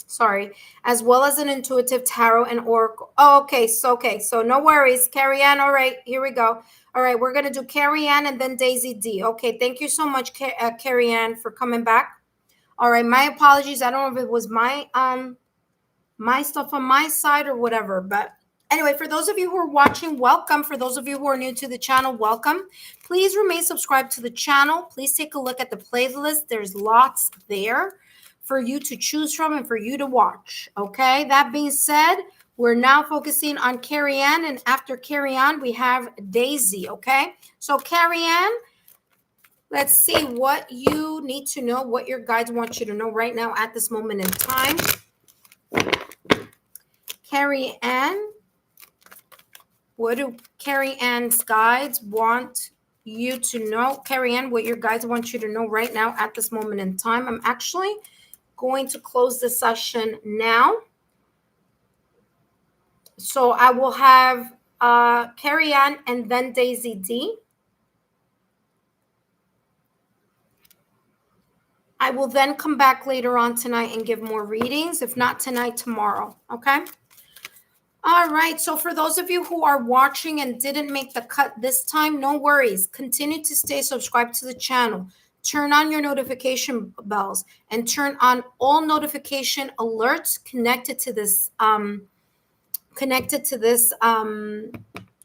Sorry, as well as an intuitive tarot and oracle. Oh, okay, so no worries. Carrie Ann, all right, here we go. All right, we're going to do Carrie Ann and then Daisy D. Okay, thank you so much, Carrie Ann, for coming back. All right, my apologies. I don't know if it was my stuff on my side or whatever, but Anyway, for those of you who are watching, welcome. For those of you who are new to the channel, welcome. Please remain subscribed to the channel. Please take a look at the playlist. There's lots there for you to choose from and for you to watch. Okay, that being said, we're now focusing on Carrie Ann, and after Carrie Ann, we have Daisy. Okay, so Carrie Ann, let's see what you need to know, what your guides want you to know right now at this moment in time. Carrie Ann, what do Carrie Ann's guides want you to know? Carrie Ann, what your guides want you to know right now at this moment in time. I'm actually going to close the session now. So I will have Carrie Ann and then Daisy D. I will then come back later on tonight and give more readings. If not tonight, tomorrow. Okay? All right. So for those of you who are watching and didn't make the cut this time, no worries. Continue to stay subscribed to the channel. Turn on your notification bells and turn on all notification alerts connected to this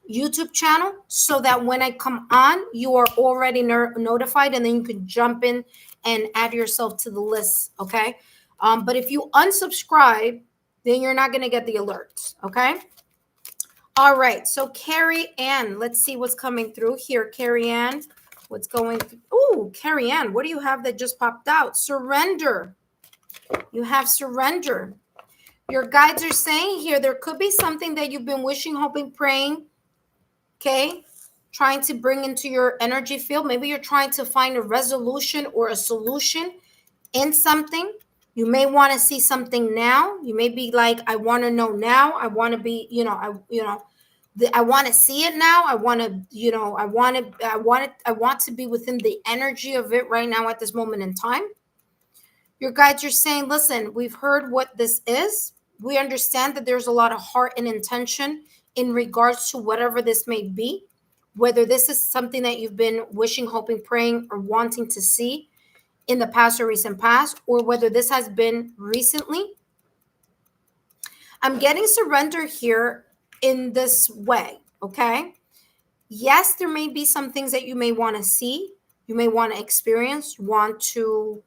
YouTube channel, so that when I come on, you are already notified, and then you can jump in and add yourself to the list. Okay. But if you unsubscribe, then you're not going to get the alerts. Okay. All right. So Carrie Ann, let's see what's coming through here. Carrie Ann, what's going through? Oh, Carrie Ann, what do you have that just popped out? Surrender. You have surrender. Your guides are saying here there could be something that you've been wishing, hoping, praying, okay, trying to bring into your energy field. Maybe you're trying to find a resolution or a solution in something. You may want to see something now. You may be like, I want to know now. I want to be, I want to see it now. I want to, I want to be within the energy of it right now at this moment in time. Your guides are saying, listen, we've heard what this is. We understand that there's a lot of heart and intention in regards to whatever this may be, whether this is something that you've been wishing, hoping, praying, or wanting to see in the past or recent past, or whether this has been recently. I'm getting surrender here in this way, okay? Yes, there may be some things that you may want to see, you may want to experience, want to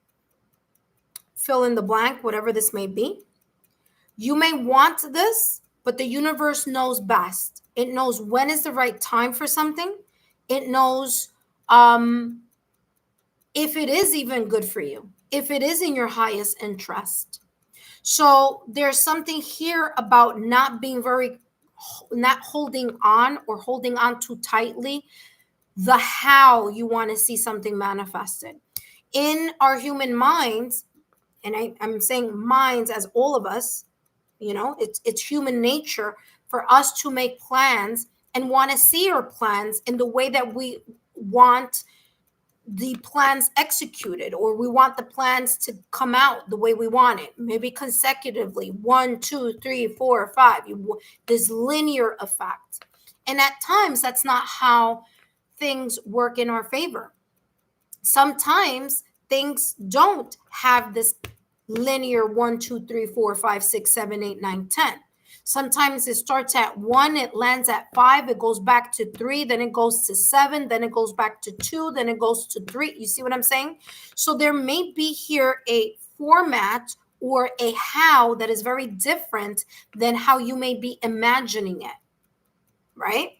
fill in the blank, whatever this may be. You may want this, but the universe knows best. It knows when is the right time for something. It knows if it is even good for you, if it is in your highest interest. So there's something here about not holding on or holding on too tightly the how you want to see something manifested. In our human minds, and I'm saying minds as all of us, it's human nature for us to make plans and want to see our plans in the way that we want the plans executed, or we want the plans to come out the way we want it, maybe consecutively 1, 2, 3, 4, 5, this linear effect. And at times that's not how things work in our favor. Sometimes things don't have this linear 1, 2, 3, 4, 5, 6, 7, 8, 9, 10. Sometimes it starts at 1, it lands at 5, it goes back to 3, then it goes to 7, then it goes back to 2, then it goes to 3. You see what I'm saying? So there may be here a format or a how that is very different than how you may be imagining it, right?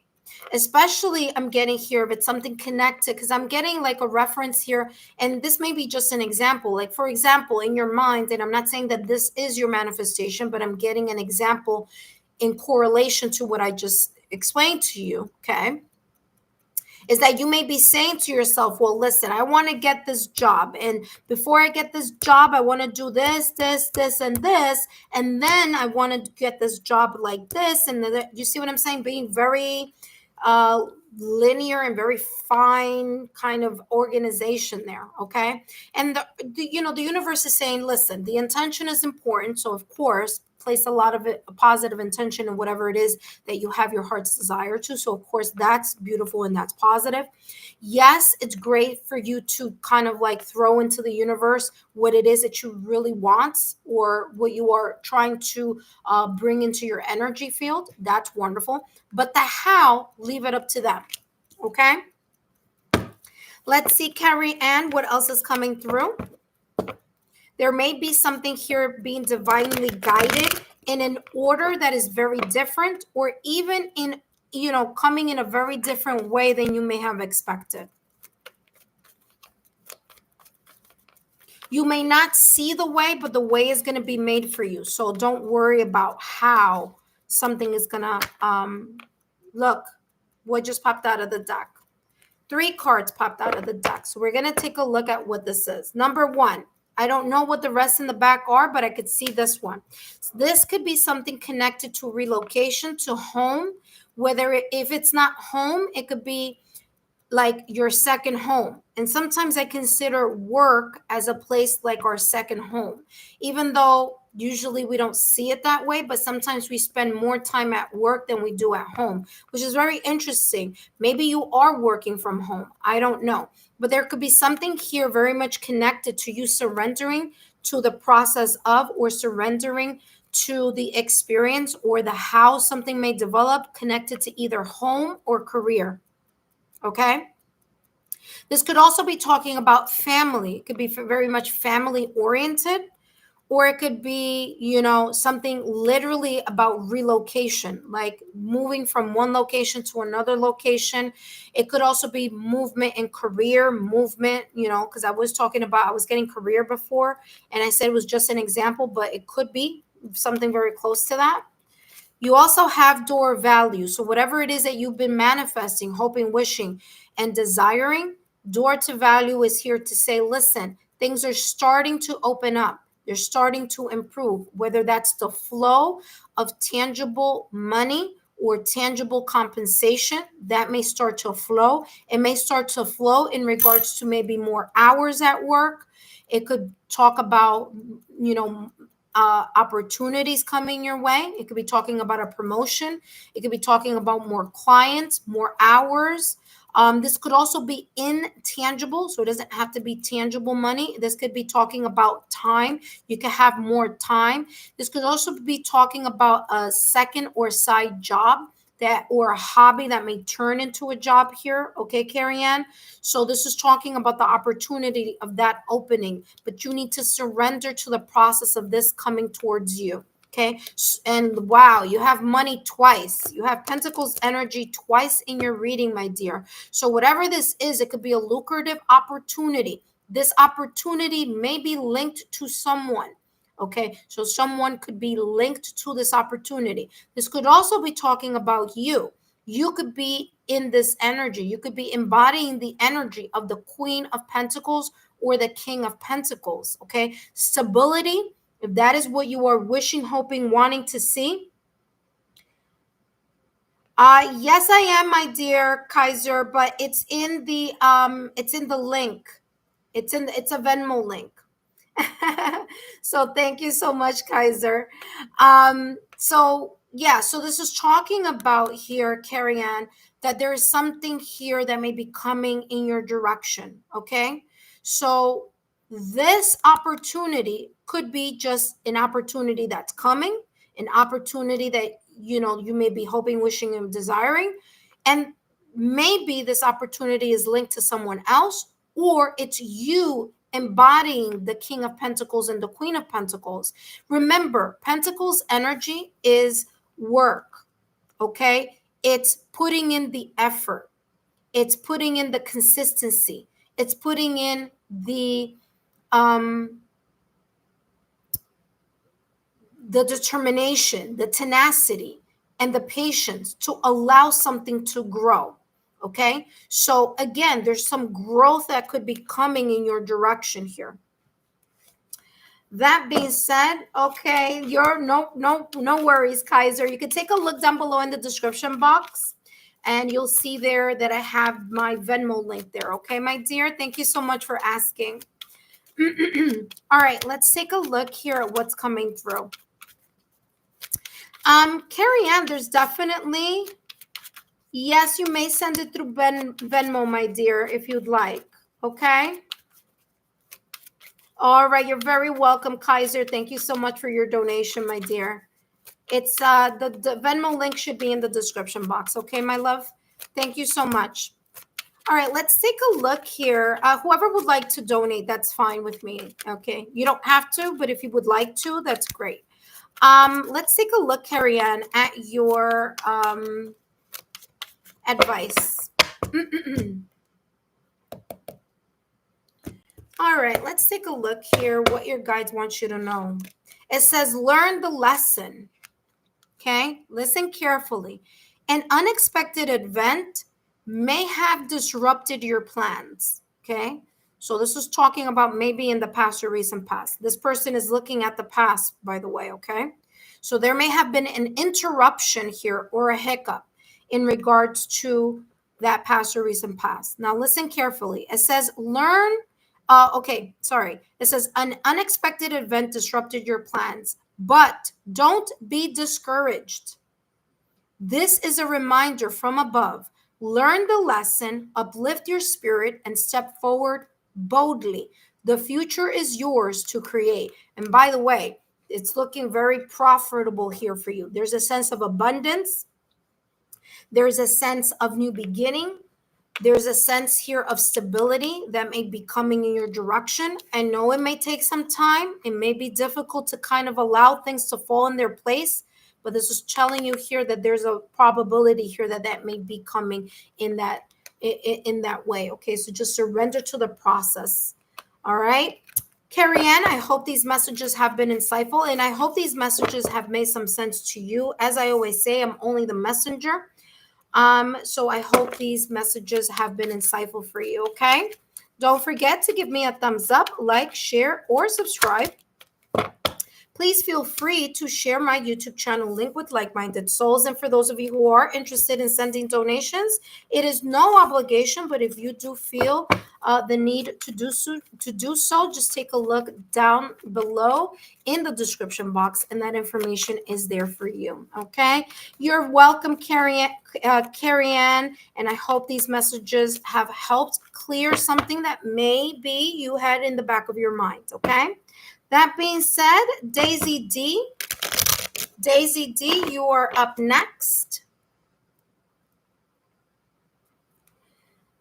Especially I'm getting here if it's something connected, because I'm getting like a reference here, and this may be just an example. Like, for example, in your mind, and I'm not saying that this is your manifestation, but I'm getting an example in correlation to what I just explained to you, okay? Is that you may be saying to yourself, well, listen, I want to get this job. And before I get this job, I want to do this, this, this, and this. And then I want to get this job like this. And you see what I'm saying? Being very linear and very fine kind of organization there. Okay. And the universe is saying, listen, the intention is important. So of course, place a lot of it, a positive intention in whatever it is that you have your heart's desire to. So of course that's beautiful and that's positive. Yes, it's great for you to kind of like throw into the universe what it is that you really want or what you are trying to bring into your energy field. That's wonderful. But the how, leave it up to them. Okay. Let's see, Carrie Ann, what else is coming through? There may be something here being divinely guided in an order that is very different, or even in, coming in a very different way than you may have expected. You may not see the way, but the way is going to be made for you. So don't worry about how something is going to look. What just popped out of the deck? 3 cards popped out of the deck. So we're going to take a look at what this is. Number 1, I don't know what the rest in the back are, but I could see this one. So this could be something connected to relocation, to home. If it's not home, it could be like your second home. And sometimes I consider work as a place like our second home, even though usually we don't see it that way, but sometimes we spend more time at work than we do at home, which is very interesting. Maybe you are working from home. I don't know. But there could be something here very much connected to you surrendering to the process of, or surrendering to the experience, or the how something may develop, connected to either home or career. Okay. This could also be talking about family. It could be very much family oriented, or it could be, something literally about relocation, like moving from one location to another location. It could also be movement in career, movement, because I was getting career before, and I said it was just an example, but it could be something very close to that. You also have door value. So whatever it is that you've been manifesting, hoping, wishing, and desiring, door to value is here to say, listen, things are starting to open up. They're starting to improve, whether that's the flow of tangible money or tangible compensation that may start to flow. It may start to flow in regards to maybe more hours at work. It could talk about, opportunities coming your way. It could be talking about a promotion. It could be talking about more clients, more hours. This could also be intangible, so it doesn't have to be tangible money. This could be talking about time. You could have more time. This could also be talking about a second or side job, or a hobby that may turn into a job here. Okay, Carrie Ann. So this is talking about the opportunity of that opening, but you need to surrender to the process of this coming towards you. Okay. And wow, you have money twice. You have Pentacles energy twice in your reading, my dear. So whatever this is, it could be a lucrative opportunity. This opportunity may be linked to someone. Okay. So someone could be linked to this opportunity. This could also be talking about you. You could be in this energy. You could be embodying the energy of the Queen of Pentacles or the King of Pentacles. Okay. Stability. If that is what you are wishing, hoping, wanting to see. Yes, I am, my dear Kaiser, but it's in the link. It's a Venmo link. So thank you so much, Kaiser. So this is talking about here, Carrie Ann, that there is something here that may be coming in your direction. Okay. So this opportunity could be just an opportunity that's coming, an opportunity that, you may be hoping, wishing, and desiring. And maybe this opportunity is linked to someone else, or it's you embodying the King of Pentacles and the Queen of Pentacles. Remember, Pentacles energy is work. Okay. It's putting in the effort. It's putting in the consistency. It's putting in the determination, the tenacity, and the patience to allow something to grow. Okay. So again, there's some growth that could be coming in your direction here. That being said, okay, you're no worries, Kaiser. You can take a look down below in the description box, and you'll see there that I have my Venmo link there. Okay, my dear. Thank you so much for asking. All right, let's take a look here at what's coming through. Carrie Ann, there's definitely, yes, you may send it through Venmo, my dear, if you'd like. Okay. All right, you're very welcome, Kaiser. Thank you so much for your donation, my dear. It's the Venmo link should be in the description box. Okay, my love. Thank you so much. All right, let's take a look here. Whoever would like to donate, that's fine with me. Okay, you don't have to, but if you would like to, that's great. Let's take a look, Carrie Ann, at your advice. All right, let's take a look here what your guides want you to know. It says, learn the lesson. Okay, listen carefully. An unexpected event may have disrupted your plans. Okay, so this is talking about maybe in the past or recent past. This person is looking at the past, by the way. Okay, so there may have been an interruption here or a hiccup in regards to that past or recent past. Now, listen carefully. It says, learn. Okay, sorry. It says, an unexpected event disrupted your plans, but don't be discouraged. This is a reminder from above. Learn the lesson, uplift your spirit, and step forward boldly. The future is yours to create. And by the way, it's looking very profitable here for you. There's a sense of abundance. There's a sense of new beginning. There's a sense here of stability that may be coming in your direction. I know it may take some time. It may be difficult to kind of allow things to fall in their place, but this is telling you here that there's a probability here that that may be coming in that way. Okay, so just surrender to the process. All right. Carrie Ann, I hope these messages have been insightful, and I hope these messages have made some sense to you. As I always say, I'm only the messenger. So I hope these messages have been insightful for you, okay? Don't forget to give me a thumbs up, like, share, or subscribe. Please feel free to share my YouTube channel link with like-minded souls. And for those of you who are interested in sending donations, it is no obligation, but if you do feel the need to do so, just take a look down below in the description box, and that information is there for you. Okay, you're welcome, Carrie Ann, and I hope these messages have helped clear something that maybe you had in the back of your mind. Okay. That being said, Daisy D, you are up next.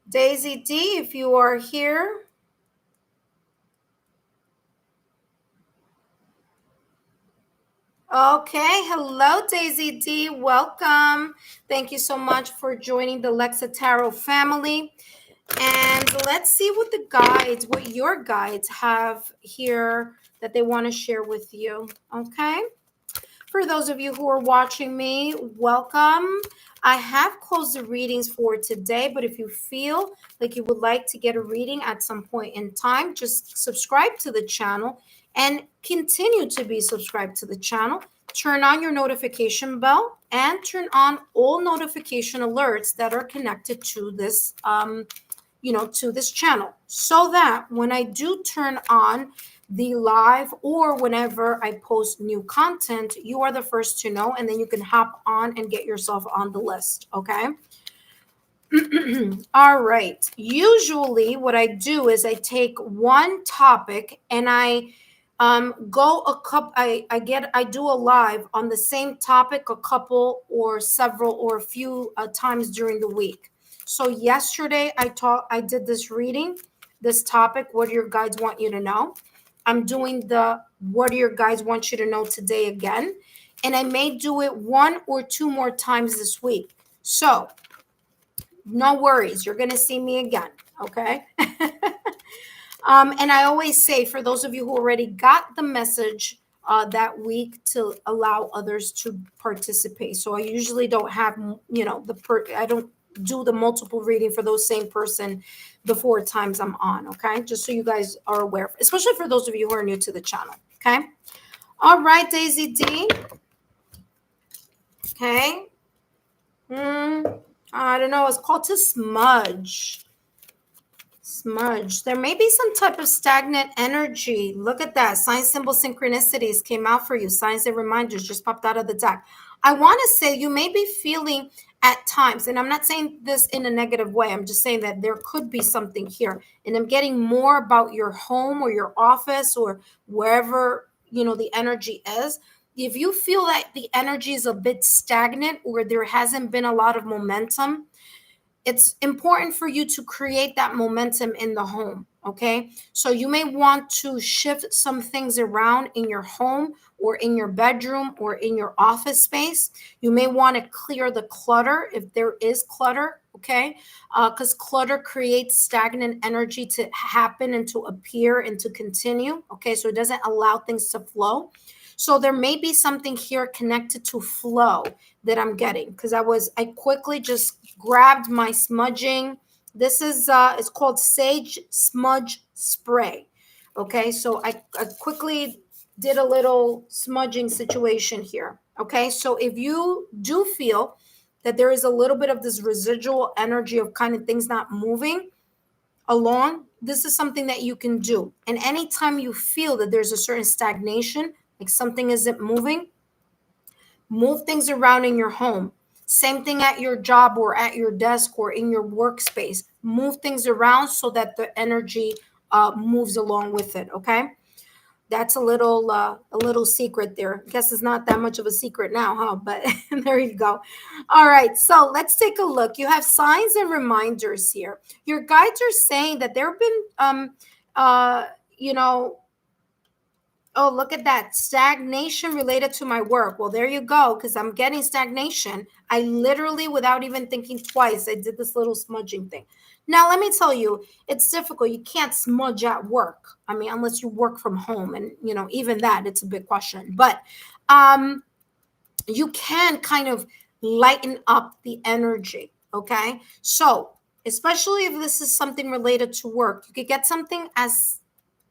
Daisy D, if you are here. Okay, hello, Daisy D, welcome. Thank you so much for joining the Lexa Tarot family. And let's see what your guides have here that they want to share with you. Okay. For those of you who are watching me, welcome. I have closed the readings for today, but if you feel like you would like to get a reading at some point in time, just subscribe to the channel and continue to be subscribed to the channel. Turn on your notification bell and turn on all notification alerts that are connected to this to this channel, so that when I do turn on the live or whenever I post new content, you are the first to know, and then you can hop on and get yourself on the list. Okay. All right. Usually what I do is I take one topic and I go a couple, I do a live on the same topic a couple or several or a few times during the week. So yesterday I did this reading, this topic, what do your guides want you to know? I'm doing the what do your guides want you to know today again. And I may do it one or two more times this week. So no worries, you're going to see me again. Okay. And I always say, for those of you who already got the message that week, to allow others to participate. So I usually don't have, I don't do the multiple reading for those same person the 4 times I'm on. Okay. Just so you guys are aware, especially for those of you who are new to the channel. Okay. All right, Daisy D. Okay. I don't know. It's called to smudge. Smudge. There may be some type of stagnant energy. Look at that. Sign, symbol, synchronicities came out for you. Signs and reminders just popped out of the deck. I want to say you may be feeling at times, and I'm not saying this in a negative way, I'm just saying that there could be something here. And I'm getting more about your home or your office or wherever, the energy is. If you feel that the energy is a bit stagnant or there hasn't been a lot of momentum, it's important for you to create that momentum in the home. Okay. So you may want to shift some things around in your home or in your bedroom or in your office space. You may want to clear the clutter if there is clutter. Okay. Because clutter creates stagnant energy to happen and to appear and to continue. Okay. So it doesn't allow things to flow. So there may be something here connected to flow that I'm getting, because I quickly just grabbed my smudging. This is it's called Sage Smudge Spray. Okay, so I quickly did a little smudging situation here. Okay, so if you do feel that there is a little bit of this residual energy of kind of things not moving along, this is something that you can do. And anytime you feel that there's a certain stagnation, like something isn't moving, move things around in your home. Same thing at your job or at your desk or in your workspace. Move things around so that the energy moves along with it. Okay, that's a little secret there. I guess it's not that much of a secret now, huh? But there you go. All right, so let's take a look. You have signs and reminders here. Your guides are saying that there have been uh you know Oh, look at that. Stagnation related to my work. Well, there you go, because I'm getting stagnation. I literally, without even thinking twice, I did this little smudging thing. Now, let me tell you, it's difficult. You can't smudge at work. I mean, unless you work from home. And, even that, it's a big question. But you can kind of lighten up the energy. Okay. So, especially if this is something related to work, you could get something as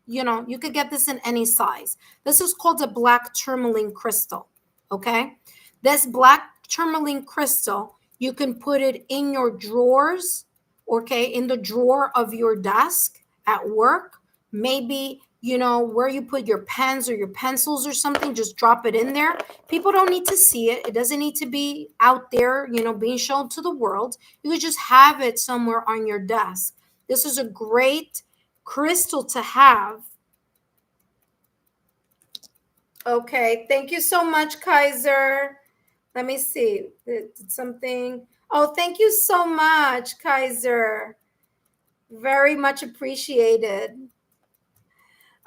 you could get this in any size. This is called a black tourmaline crystal. Okay. This black tourmaline crystal, you can put it in your drawers, okay, in the drawer of your desk at work. Maybe, where you put your pens or your pencils or something, just drop it in there. People don't need to see it. It doesn't need to be out there, being shown to the world. You could just have it somewhere on your desk. This is a great crystal to have. Okay, thank you so much, Kaiser. Let me see. Did something. Oh, thank you so much, Kaiser. Very much appreciated.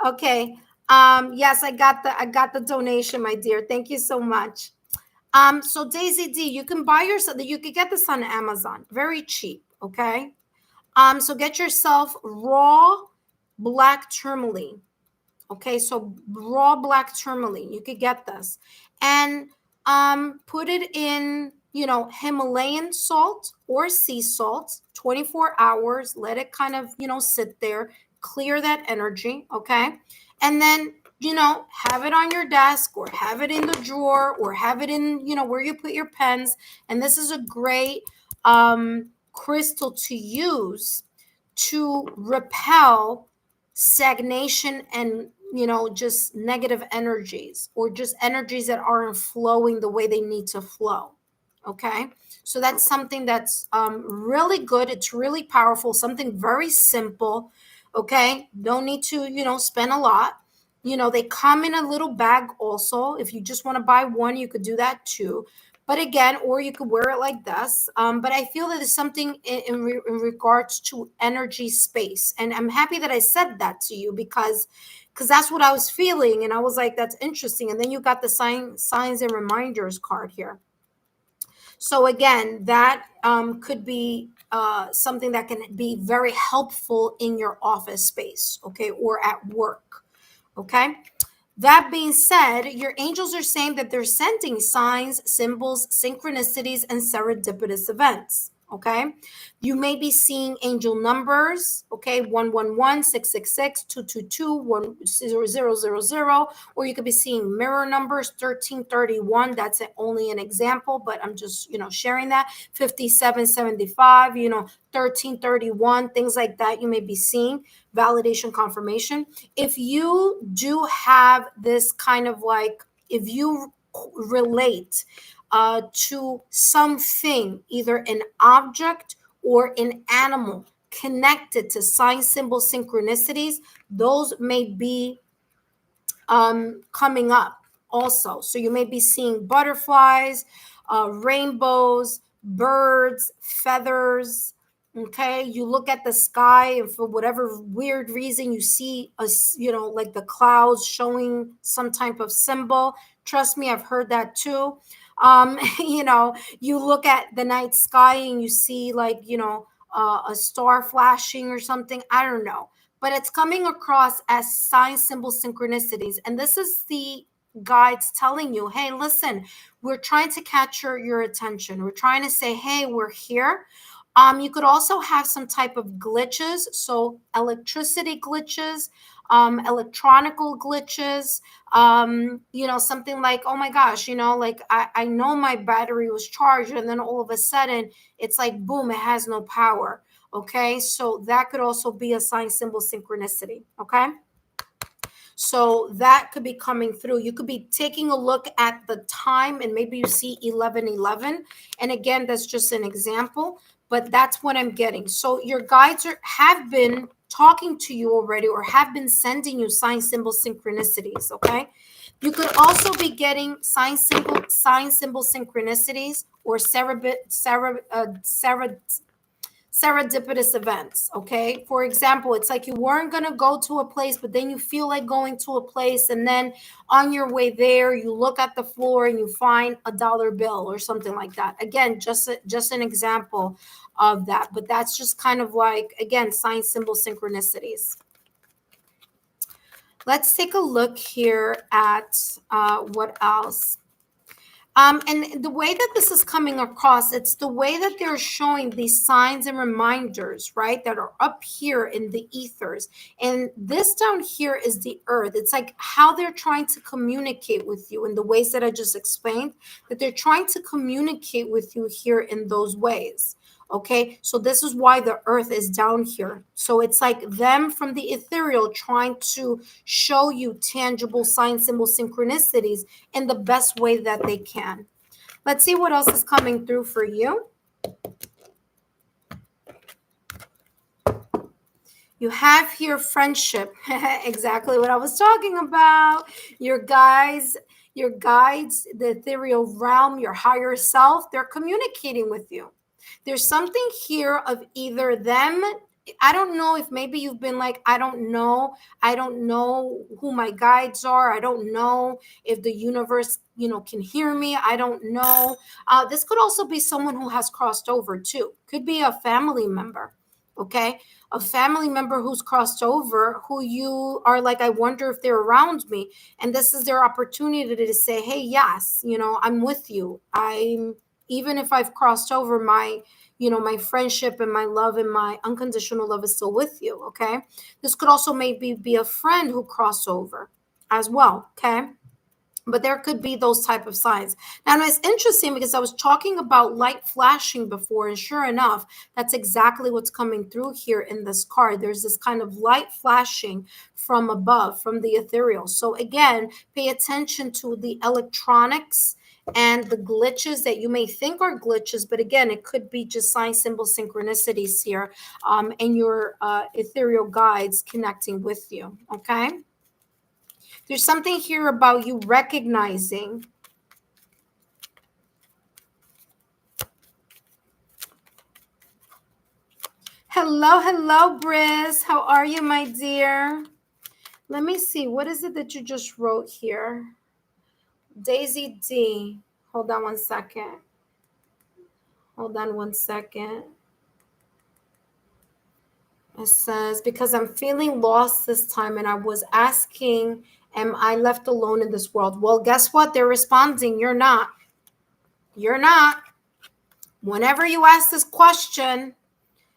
Okay. Yes, I got the donation, my dear. Thank you so much. So Daisy D, you can buy yourself, you could get this on Amazon. Very cheap, okay? So get yourself raw black tourmaline. Okay, so raw black tourmaline, you could get this, and put it in, Himalayan salt or sea salt, 24 hours. Let it kind of, sit there, clear that energy. Okay, and then have it on your desk or have it in the drawer or have it in, where you put your pens. And this is a great crystal to use to repel stagnation and just negative energies or just energies that aren't flowing the way they need to flow. Okay, so that's something that's really good. It's really powerful, something very simple. Okay, don't need to spend a lot. They come in a little bag also. If you just want to buy one, you could do that too. But again, or you could wear it like this. But I feel that there's something in regards to energy space. And I'm happy that I said that to you because that's what I was feeling. And I was like, that's interesting. And then you got the signs and reminders card here. So again, that could be something that can be very helpful in your office space, okay, or at work, okay? That being said, your angels are saying that they're sending signs, symbols, synchronicities, and serendipitous events. Okay. You may be seeing angel numbers, okay, 111, 666, 222, 10000, or you could be seeing mirror numbers, 1331. That's only an example, but I'm just, sharing that. 5775, 1331, things like that you may be seeing. Validation confirmation. If you do have this kind of like, if you relate to something, either an object or an animal connected to sign symbol synchronicities, those may be coming up also. So you may be seeing butterflies, rainbows, birds, feathers. Okay, you look at the sky, and for whatever weird reason, you see like the clouds showing some type of symbol. Trust me, I've heard that too. You look at the night sky and you see like a star flashing or something. I don't know, but it's coming across as sign symbol synchronicities. And this is the guides telling you, hey, listen, we're trying to capture your attention. We're trying to say, hey, we're here. You could also have some type of glitches, so electricity glitches, electronical glitches, something like, oh my gosh, like I know my battery was charged, and then all of a sudden it's like, boom, it has no power. Okay, so that could also be a sign symbol synchronicity. Okay, so that could be coming through. You could be taking a look at the time and maybe you see 1111. And again, that's just an example, but that's what I'm getting. So your guides have been talking to you already or have been sending you sign symbol synchronicities. Okay, you could also be getting sign symbol synchronicities or serendipitous events. Okay, for example, it's like you weren't going to go to a place, but then you feel like going to a place, and then on your way there you look at the floor and you find a dollar bill or something like that. Again, just an example of that, but that's just kind of like, again, sign symbol synchronicities. Let's take a look here at what else. And the way that this is coming across, it's the way that they're showing these signs and reminders, right, that are up here in the ethers. And this down here is the earth. It's like how they're trying to communicate with you in the ways that I just explained, that they're trying to communicate with you here in those ways. Okay, so this is why the earth is down here. So it's like them from the ethereal trying to show you tangible sign symbol synchronicities in the best way that they can. Let's see what else is coming through for you. You have here friendship. Exactly what I was talking about. Your guides, the ethereal realm, your higher self, they're communicating with you. There's something here of either them. I don't know if maybe you've been like, I don't know who my guides are. I don't know if the universe, can hear me. I don't know. This could also be someone who has crossed over too. Could be a family member. Okay, a family member who's crossed over, who you are like, I wonder if they're around me, and this is their opportunity to say, hey, yes, I'm with you. I'm, even if I've crossed over, my friendship and my love and my unconditional love is still with you. Okay, this could also maybe be a friend who crossed over as well. Okay, but there could be those type of signs. Now it's interesting because I was talking about light flashing before, and sure enough, that's exactly what's coming through here in this card. There's this kind of light flashing from above, from the ethereal. So again, pay attention to the electronics and the glitches that you may think are glitches, but again, it could be just sign symbol synchronicities here, and your ethereal guides connecting with you. Okay, there's something here about you recognizing. Hello, Briss. How are you, my dear? Let me see. What is it that you just wrote here? Daisy D. Hold on one second. It says, because I'm feeling lost this time and I was asking, am I left alone in this world? Well, guess what? They're responding. You're not. You're not. Whenever you ask this question,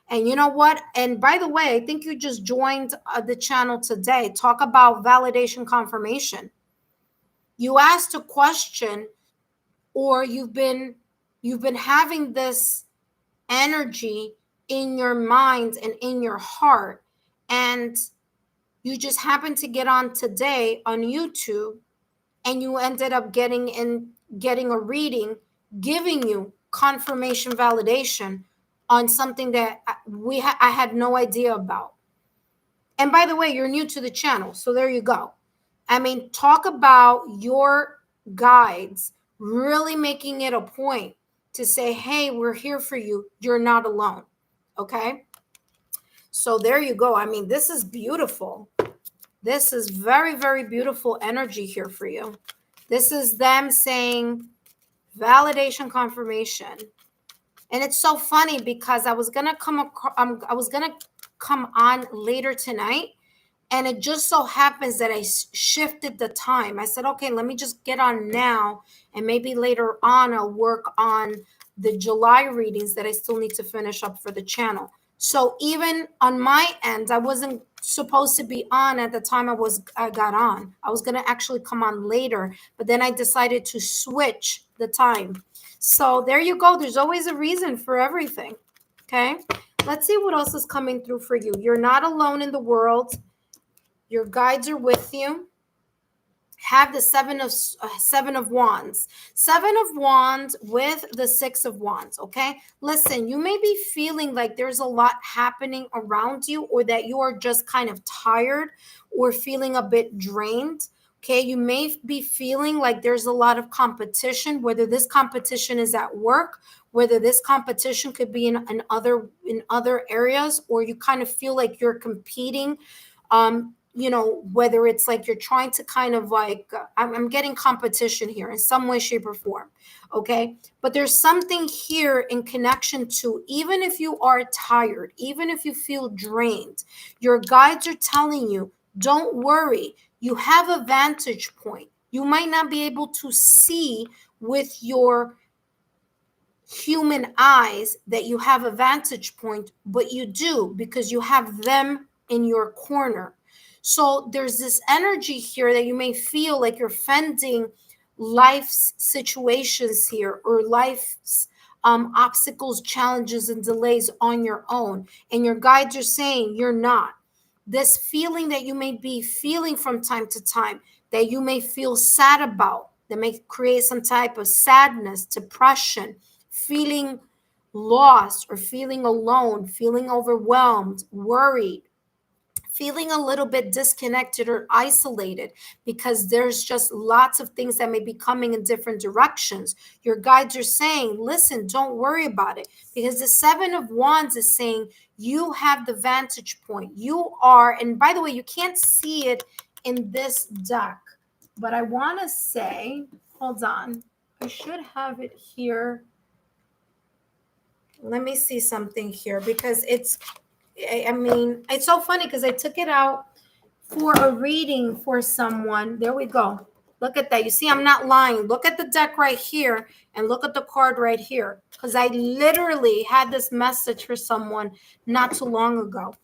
and you know what? And by the way, I think you just joined the channel today. Talk about validation confirmation. You asked a question, or you've been having this energy in your mind and in your heart, and you just happened to get on today on YouTube, and you ended up getting a reading giving you confirmation validation on something that I had no idea about. And by the way, you're new to the channel, so there you go. I mean, talk about your guides really making it a point to say, hey, we're here for you. You're not alone. Okay. So there you go. I mean, this is beautiful. This is very, very beautiful energy here for you. This is them saying validation confirmation. And it's so funny because I was gonna come on later tonight, and it just so happens that I shifted the time. I said, okay, let me just get on now, and maybe later on I'll work on the July readings that I still need to finish up for the channel. So even on my end, I wasn't supposed to be on at the time I got on. I was gonna actually come on later, but then I decided to switch the time. So there you go. There's always a reason for everything. Okay. Let's see what else is coming through for you. You're not alone in the world. Your guides are with you. Have the seven of wands, with the 6 of wands. Okay, listen, you may be feeling like there's a lot happening around you, or that you are just kind of tired or feeling a bit drained. Okay, you may be feeling like there's a lot of competition, whether this competition is at work, whether this competition could be in other areas, or you kind of feel like you're competing. Whether it's like you're trying to kind of like, I'm getting competition here in some way, shape, or form. Okay. But there's something here in connection to, even if you are tired, even if you feel drained, your guides are telling you, don't worry. You have a vantage point. You might not be able to see with your human eyes that you have a vantage point, but you do, because you have them in your corner. So there's this energy here that you may feel like you're fending life's situations here, or life's obstacles, challenges, and delays on your own. And your guides are saying you're not. This feeling that you may be feeling from time to time, that you may feel sad about, that may create some type of sadness, depression, feeling lost, or feeling alone, feeling overwhelmed, worried, feeling a little bit disconnected or isolated, because there's just lots of things that may be coming in different directions. Your guides are saying, listen, don't worry about it, because the 7 of wands is saying you have the vantage point. You are, and by the way, you can't see it in this deck, but I want to say, hold on, I should have it here. Let me see something here, because I mean, it's so funny because I took it out for a reading for someone. There we go. Look at that. You see, I'm not lying. Look at the deck right here and look at the card right here, because I literally had this message for someone not too long ago.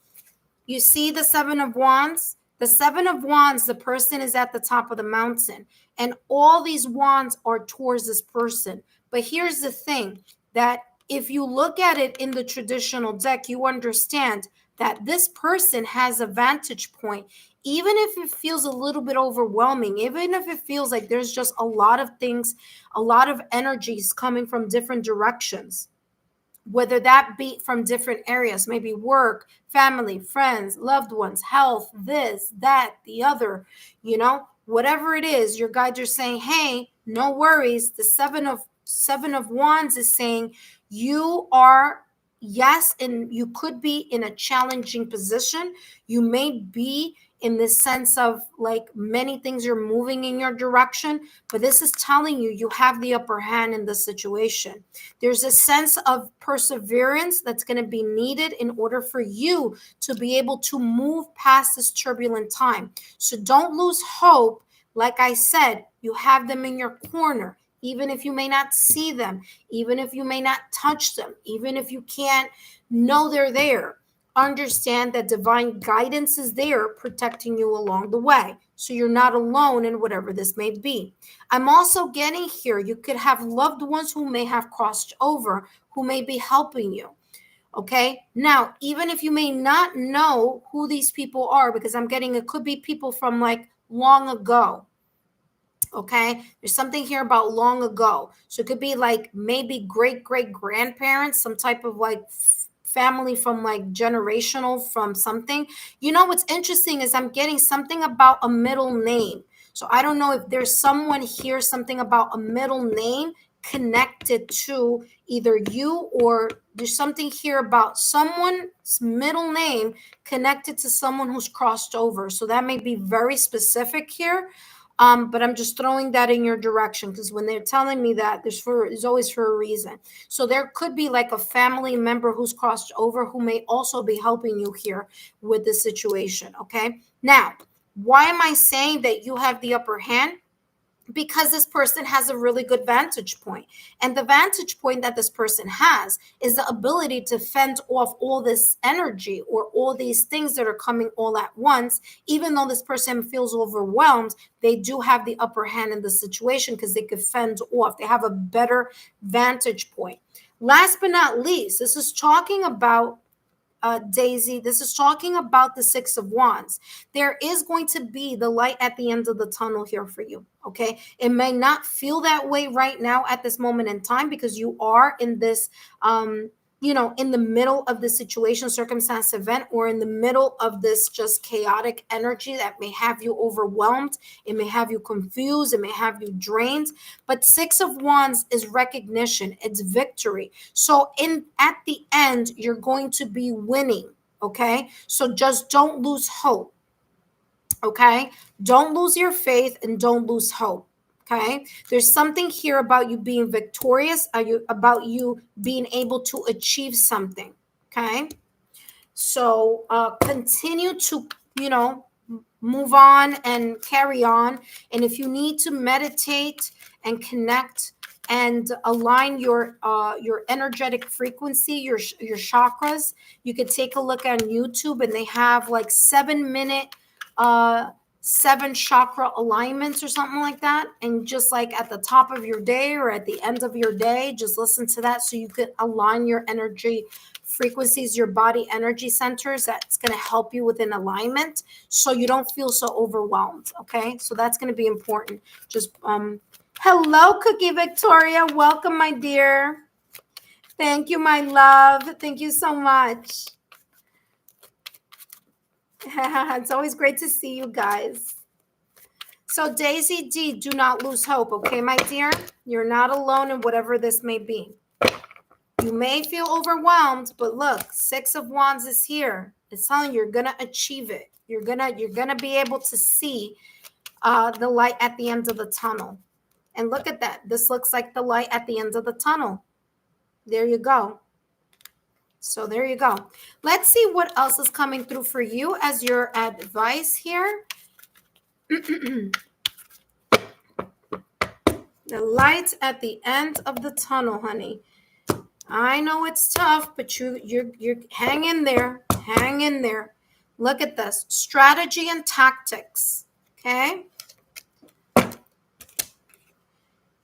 You see the 7 of wands? The 7 of wands, the person is at the top of the mountain, and all these wands are towards this person. But here's the thing, that if you look at it in the traditional deck, you understand that this person has a vantage point, even if it feels a little bit overwhelming, even if it feels like there's just a lot of things, a lot of energies coming from different directions, whether that be from different areas, maybe work, family, friends, loved ones, health, this, that, the other, whatever it is. Your guides are saying, hey, no worries. The seven of wands is saying you are, yes, and you could be in a challenging position. You may be in the sense of like many things are moving in your direction, but this is telling you you have the upper hand in the situation. There's a sense of perseverance that's going to be needed in order for you to be able to move past this turbulent time. So don't lose hope. Like I said, you have them in your corner, even if you may not see them, even if you may not touch them, even if you can't know they're there. Understand that divine guidance is there protecting you along the way. So you're not alone in whatever this may be. I'm also getting here, you could have loved ones who may have crossed over, who may be helping you. Okay. Now, even if you may not know who these people are, because I'm getting, it could be people from like long ago. Okay, there's something here about long ago, so it could be like maybe great great grandparents, some type of like family from like generational from something. You know what's interesting is I'm getting something about a middle name, so I don't know if there's someone here, something about a middle name connected to either you, or there's something here about someone's middle name connected to someone who's crossed over, so that may be very specific here. But I'm just throwing that in your direction because when they're telling me that, there's always for a reason. So there could be like a family member who's crossed over who may also be helping you here with the situation. Okay. Now, why am I saying that you have the upper hand? Because this person has a really good vantage point. And the vantage point that this person has is the ability to fend off all this energy or all these things that are coming all at once. Even though this person feels overwhelmed, they do have the upper hand in the situation because they could fend off. They have a better vantage point. Last but not least, this is talking about Daisy, this is talking about the Six of Wands. There is going to be the light at the end of the tunnel here for you. Okay. It may not feel that way right now at this moment in time because you are in this, in the middle of the situation, circumstance, event, or in the middle of this just chaotic energy that may have you overwhelmed. It may have you confused. It may have you drained. But Six of Wands is recognition. It's victory. So at the end, you're going to be winning. Okay. So just don't lose hope. Okay. Don't lose your faith and don't lose hope. Okay. There's something here about you being victorious, about you being able to achieve something. Okay. So continue to, move on and carry on. And if you need to meditate and connect and align your energetic frequency, your chakras, you could take a look on YouTube, and they have like 7 minute uh 7 chakra alignments or something like that. And just like at the top of your day or at the end of your day, just listen to that so you could align your energy frequencies, your body energy centers. That's going to help you with an alignment so you don't feel so overwhelmed. Okay, so that's going to be important. Just hello, Cookie Victoria, welcome, my dear. Thank you, my love. Thank you so much. It's always great to see you guys. So Daisy D, do not lose hope. Okay, my dear, you're not alone in whatever this may be. You may feel overwhelmed, but look, Six of Wands is here. It's telling you you're gonna achieve it. You're gonna be able to see the light at the end of the tunnel. And look at that. This looks like the light at the end of the tunnel. There you go. So there you go. Let's see what else is coming through for you as your advice here. The light at the end of the tunnel, honey. I know it's tough, but you're hang in there. Hang in there. Look at this. Strategy and tactics. Okay?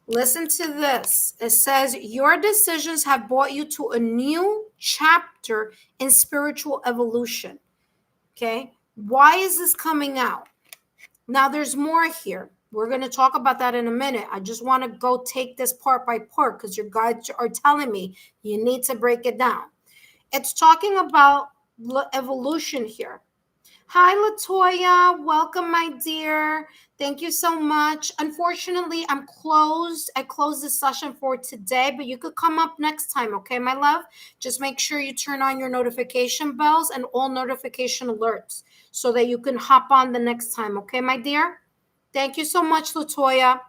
Listen to this. It says, your decisions have brought you to a new chapter in spiritual evolution. Okay? Why is this coming out? Now, there's more here. We're going to talk about that in a minute. I just want to go take this part by part because your guides are telling me you need to break it down. It's talking about evolution here. Hi, Latoya. Welcome, my dear. Thank you so much. Unfortunately, I'm closed. I closed the session for today, but you could come up next time, okay, my love? Just make sure you turn on your notification bells and all notification alerts so that you can hop on the next time, okay, my dear? Thank you so much, Latoya.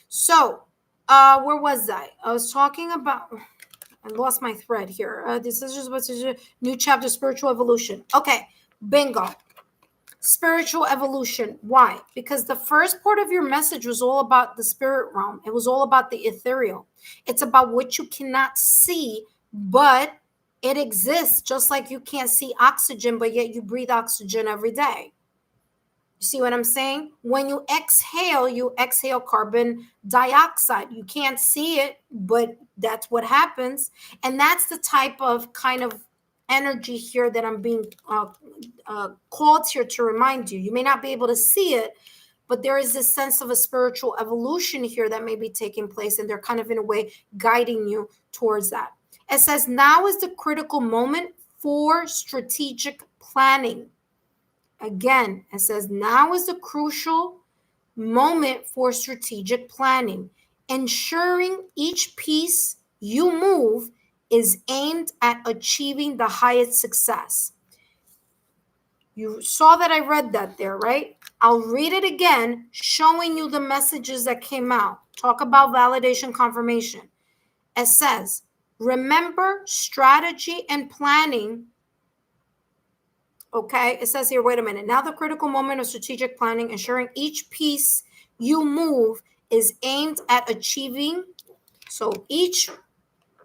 So, where was I? I was talking about... I lost my thread here. This is just what's a new chapter, spiritual evolution. Okay, bingo. Spiritual evolution. Why? Because the first part of your message was all about the spirit realm. It was all about the ethereal. It's about what you cannot see, but it exists, just like you can't see oxygen, but yet you breathe oxygen every day. You see what I'm saying? When you exhale carbon dioxide. You can't see it, but that's what happens. And that's the type of kind of energy here that I'm being called here to remind you. You may not be able to see it, but there is this sense of a spiritual evolution here that may be taking place, and they're kind of in a way guiding you towards that. It says now is the critical moment for strategic planning. Again, it says now is the crucial moment for strategic planning, ensuring each piece you move is aimed at achieving the highest success. You saw that I read that there, right? I'll read it again, showing you the messages that came out. Talk about validation confirmation. It says, remember strategy and planning. Okay, it says here, wait a minute. Now the critical moment of strategic planning, ensuring each piece you move is aimed at achieving. So each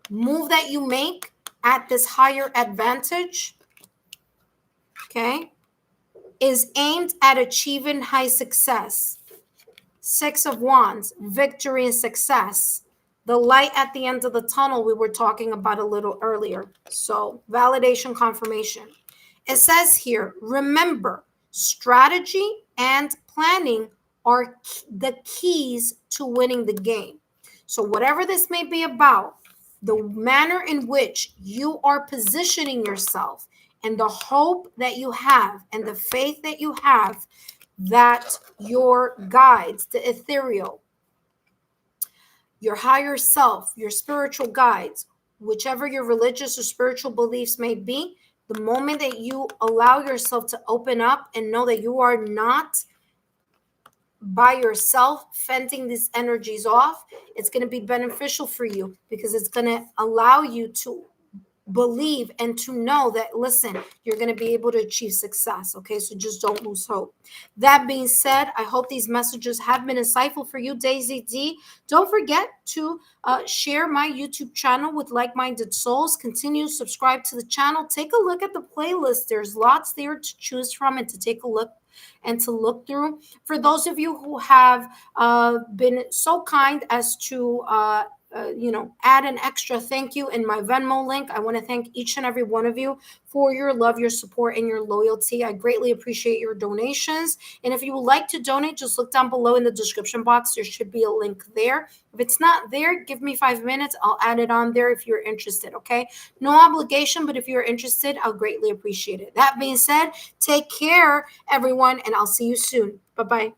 move that you make at this higher advantage, okay, is aimed at achieving high success. Six of Wands, victory and success. The light at the end of the tunnel we were talking about a little earlier. So validation confirmation. It says here, remember, strategy and planning are the keys to winning the game. So whatever this may be about, the manner in which you are positioning yourself and the hope that you have and the faith that you have that your guides, the ethereal, your higher self, your spiritual guides, whichever your religious or spiritual beliefs may be, the moment that you allow yourself to open up and know that you are not by yourself fending these energies off, it's going to be beneficial for you because it's going to allow you to believe and to know that, listen, you're going to be able to achieve success. Okay, so just don't lose hope. That being said, I hope these messages have been insightful for you, Daisy D. Don't forget to share my YouTube channel with like-minded souls. Continue to subscribe to the channel. Take a look at the playlist. There's lots there to choose from and to take a look and to look through. For those of you who have been so kind as to add an extra thank you in my Venmo link. I want to thank each and every one of you for your love, your support, and your loyalty. I greatly appreciate your donations. And if you would like to donate, just look down below in the description box. There should be a link there. If it's not there, give me 5 minutes. I'll add it on there if you're interested, okay? No obligation, but if you're interested, I'll greatly appreciate it. That being said, take care, everyone, and I'll see you soon. Bye-bye.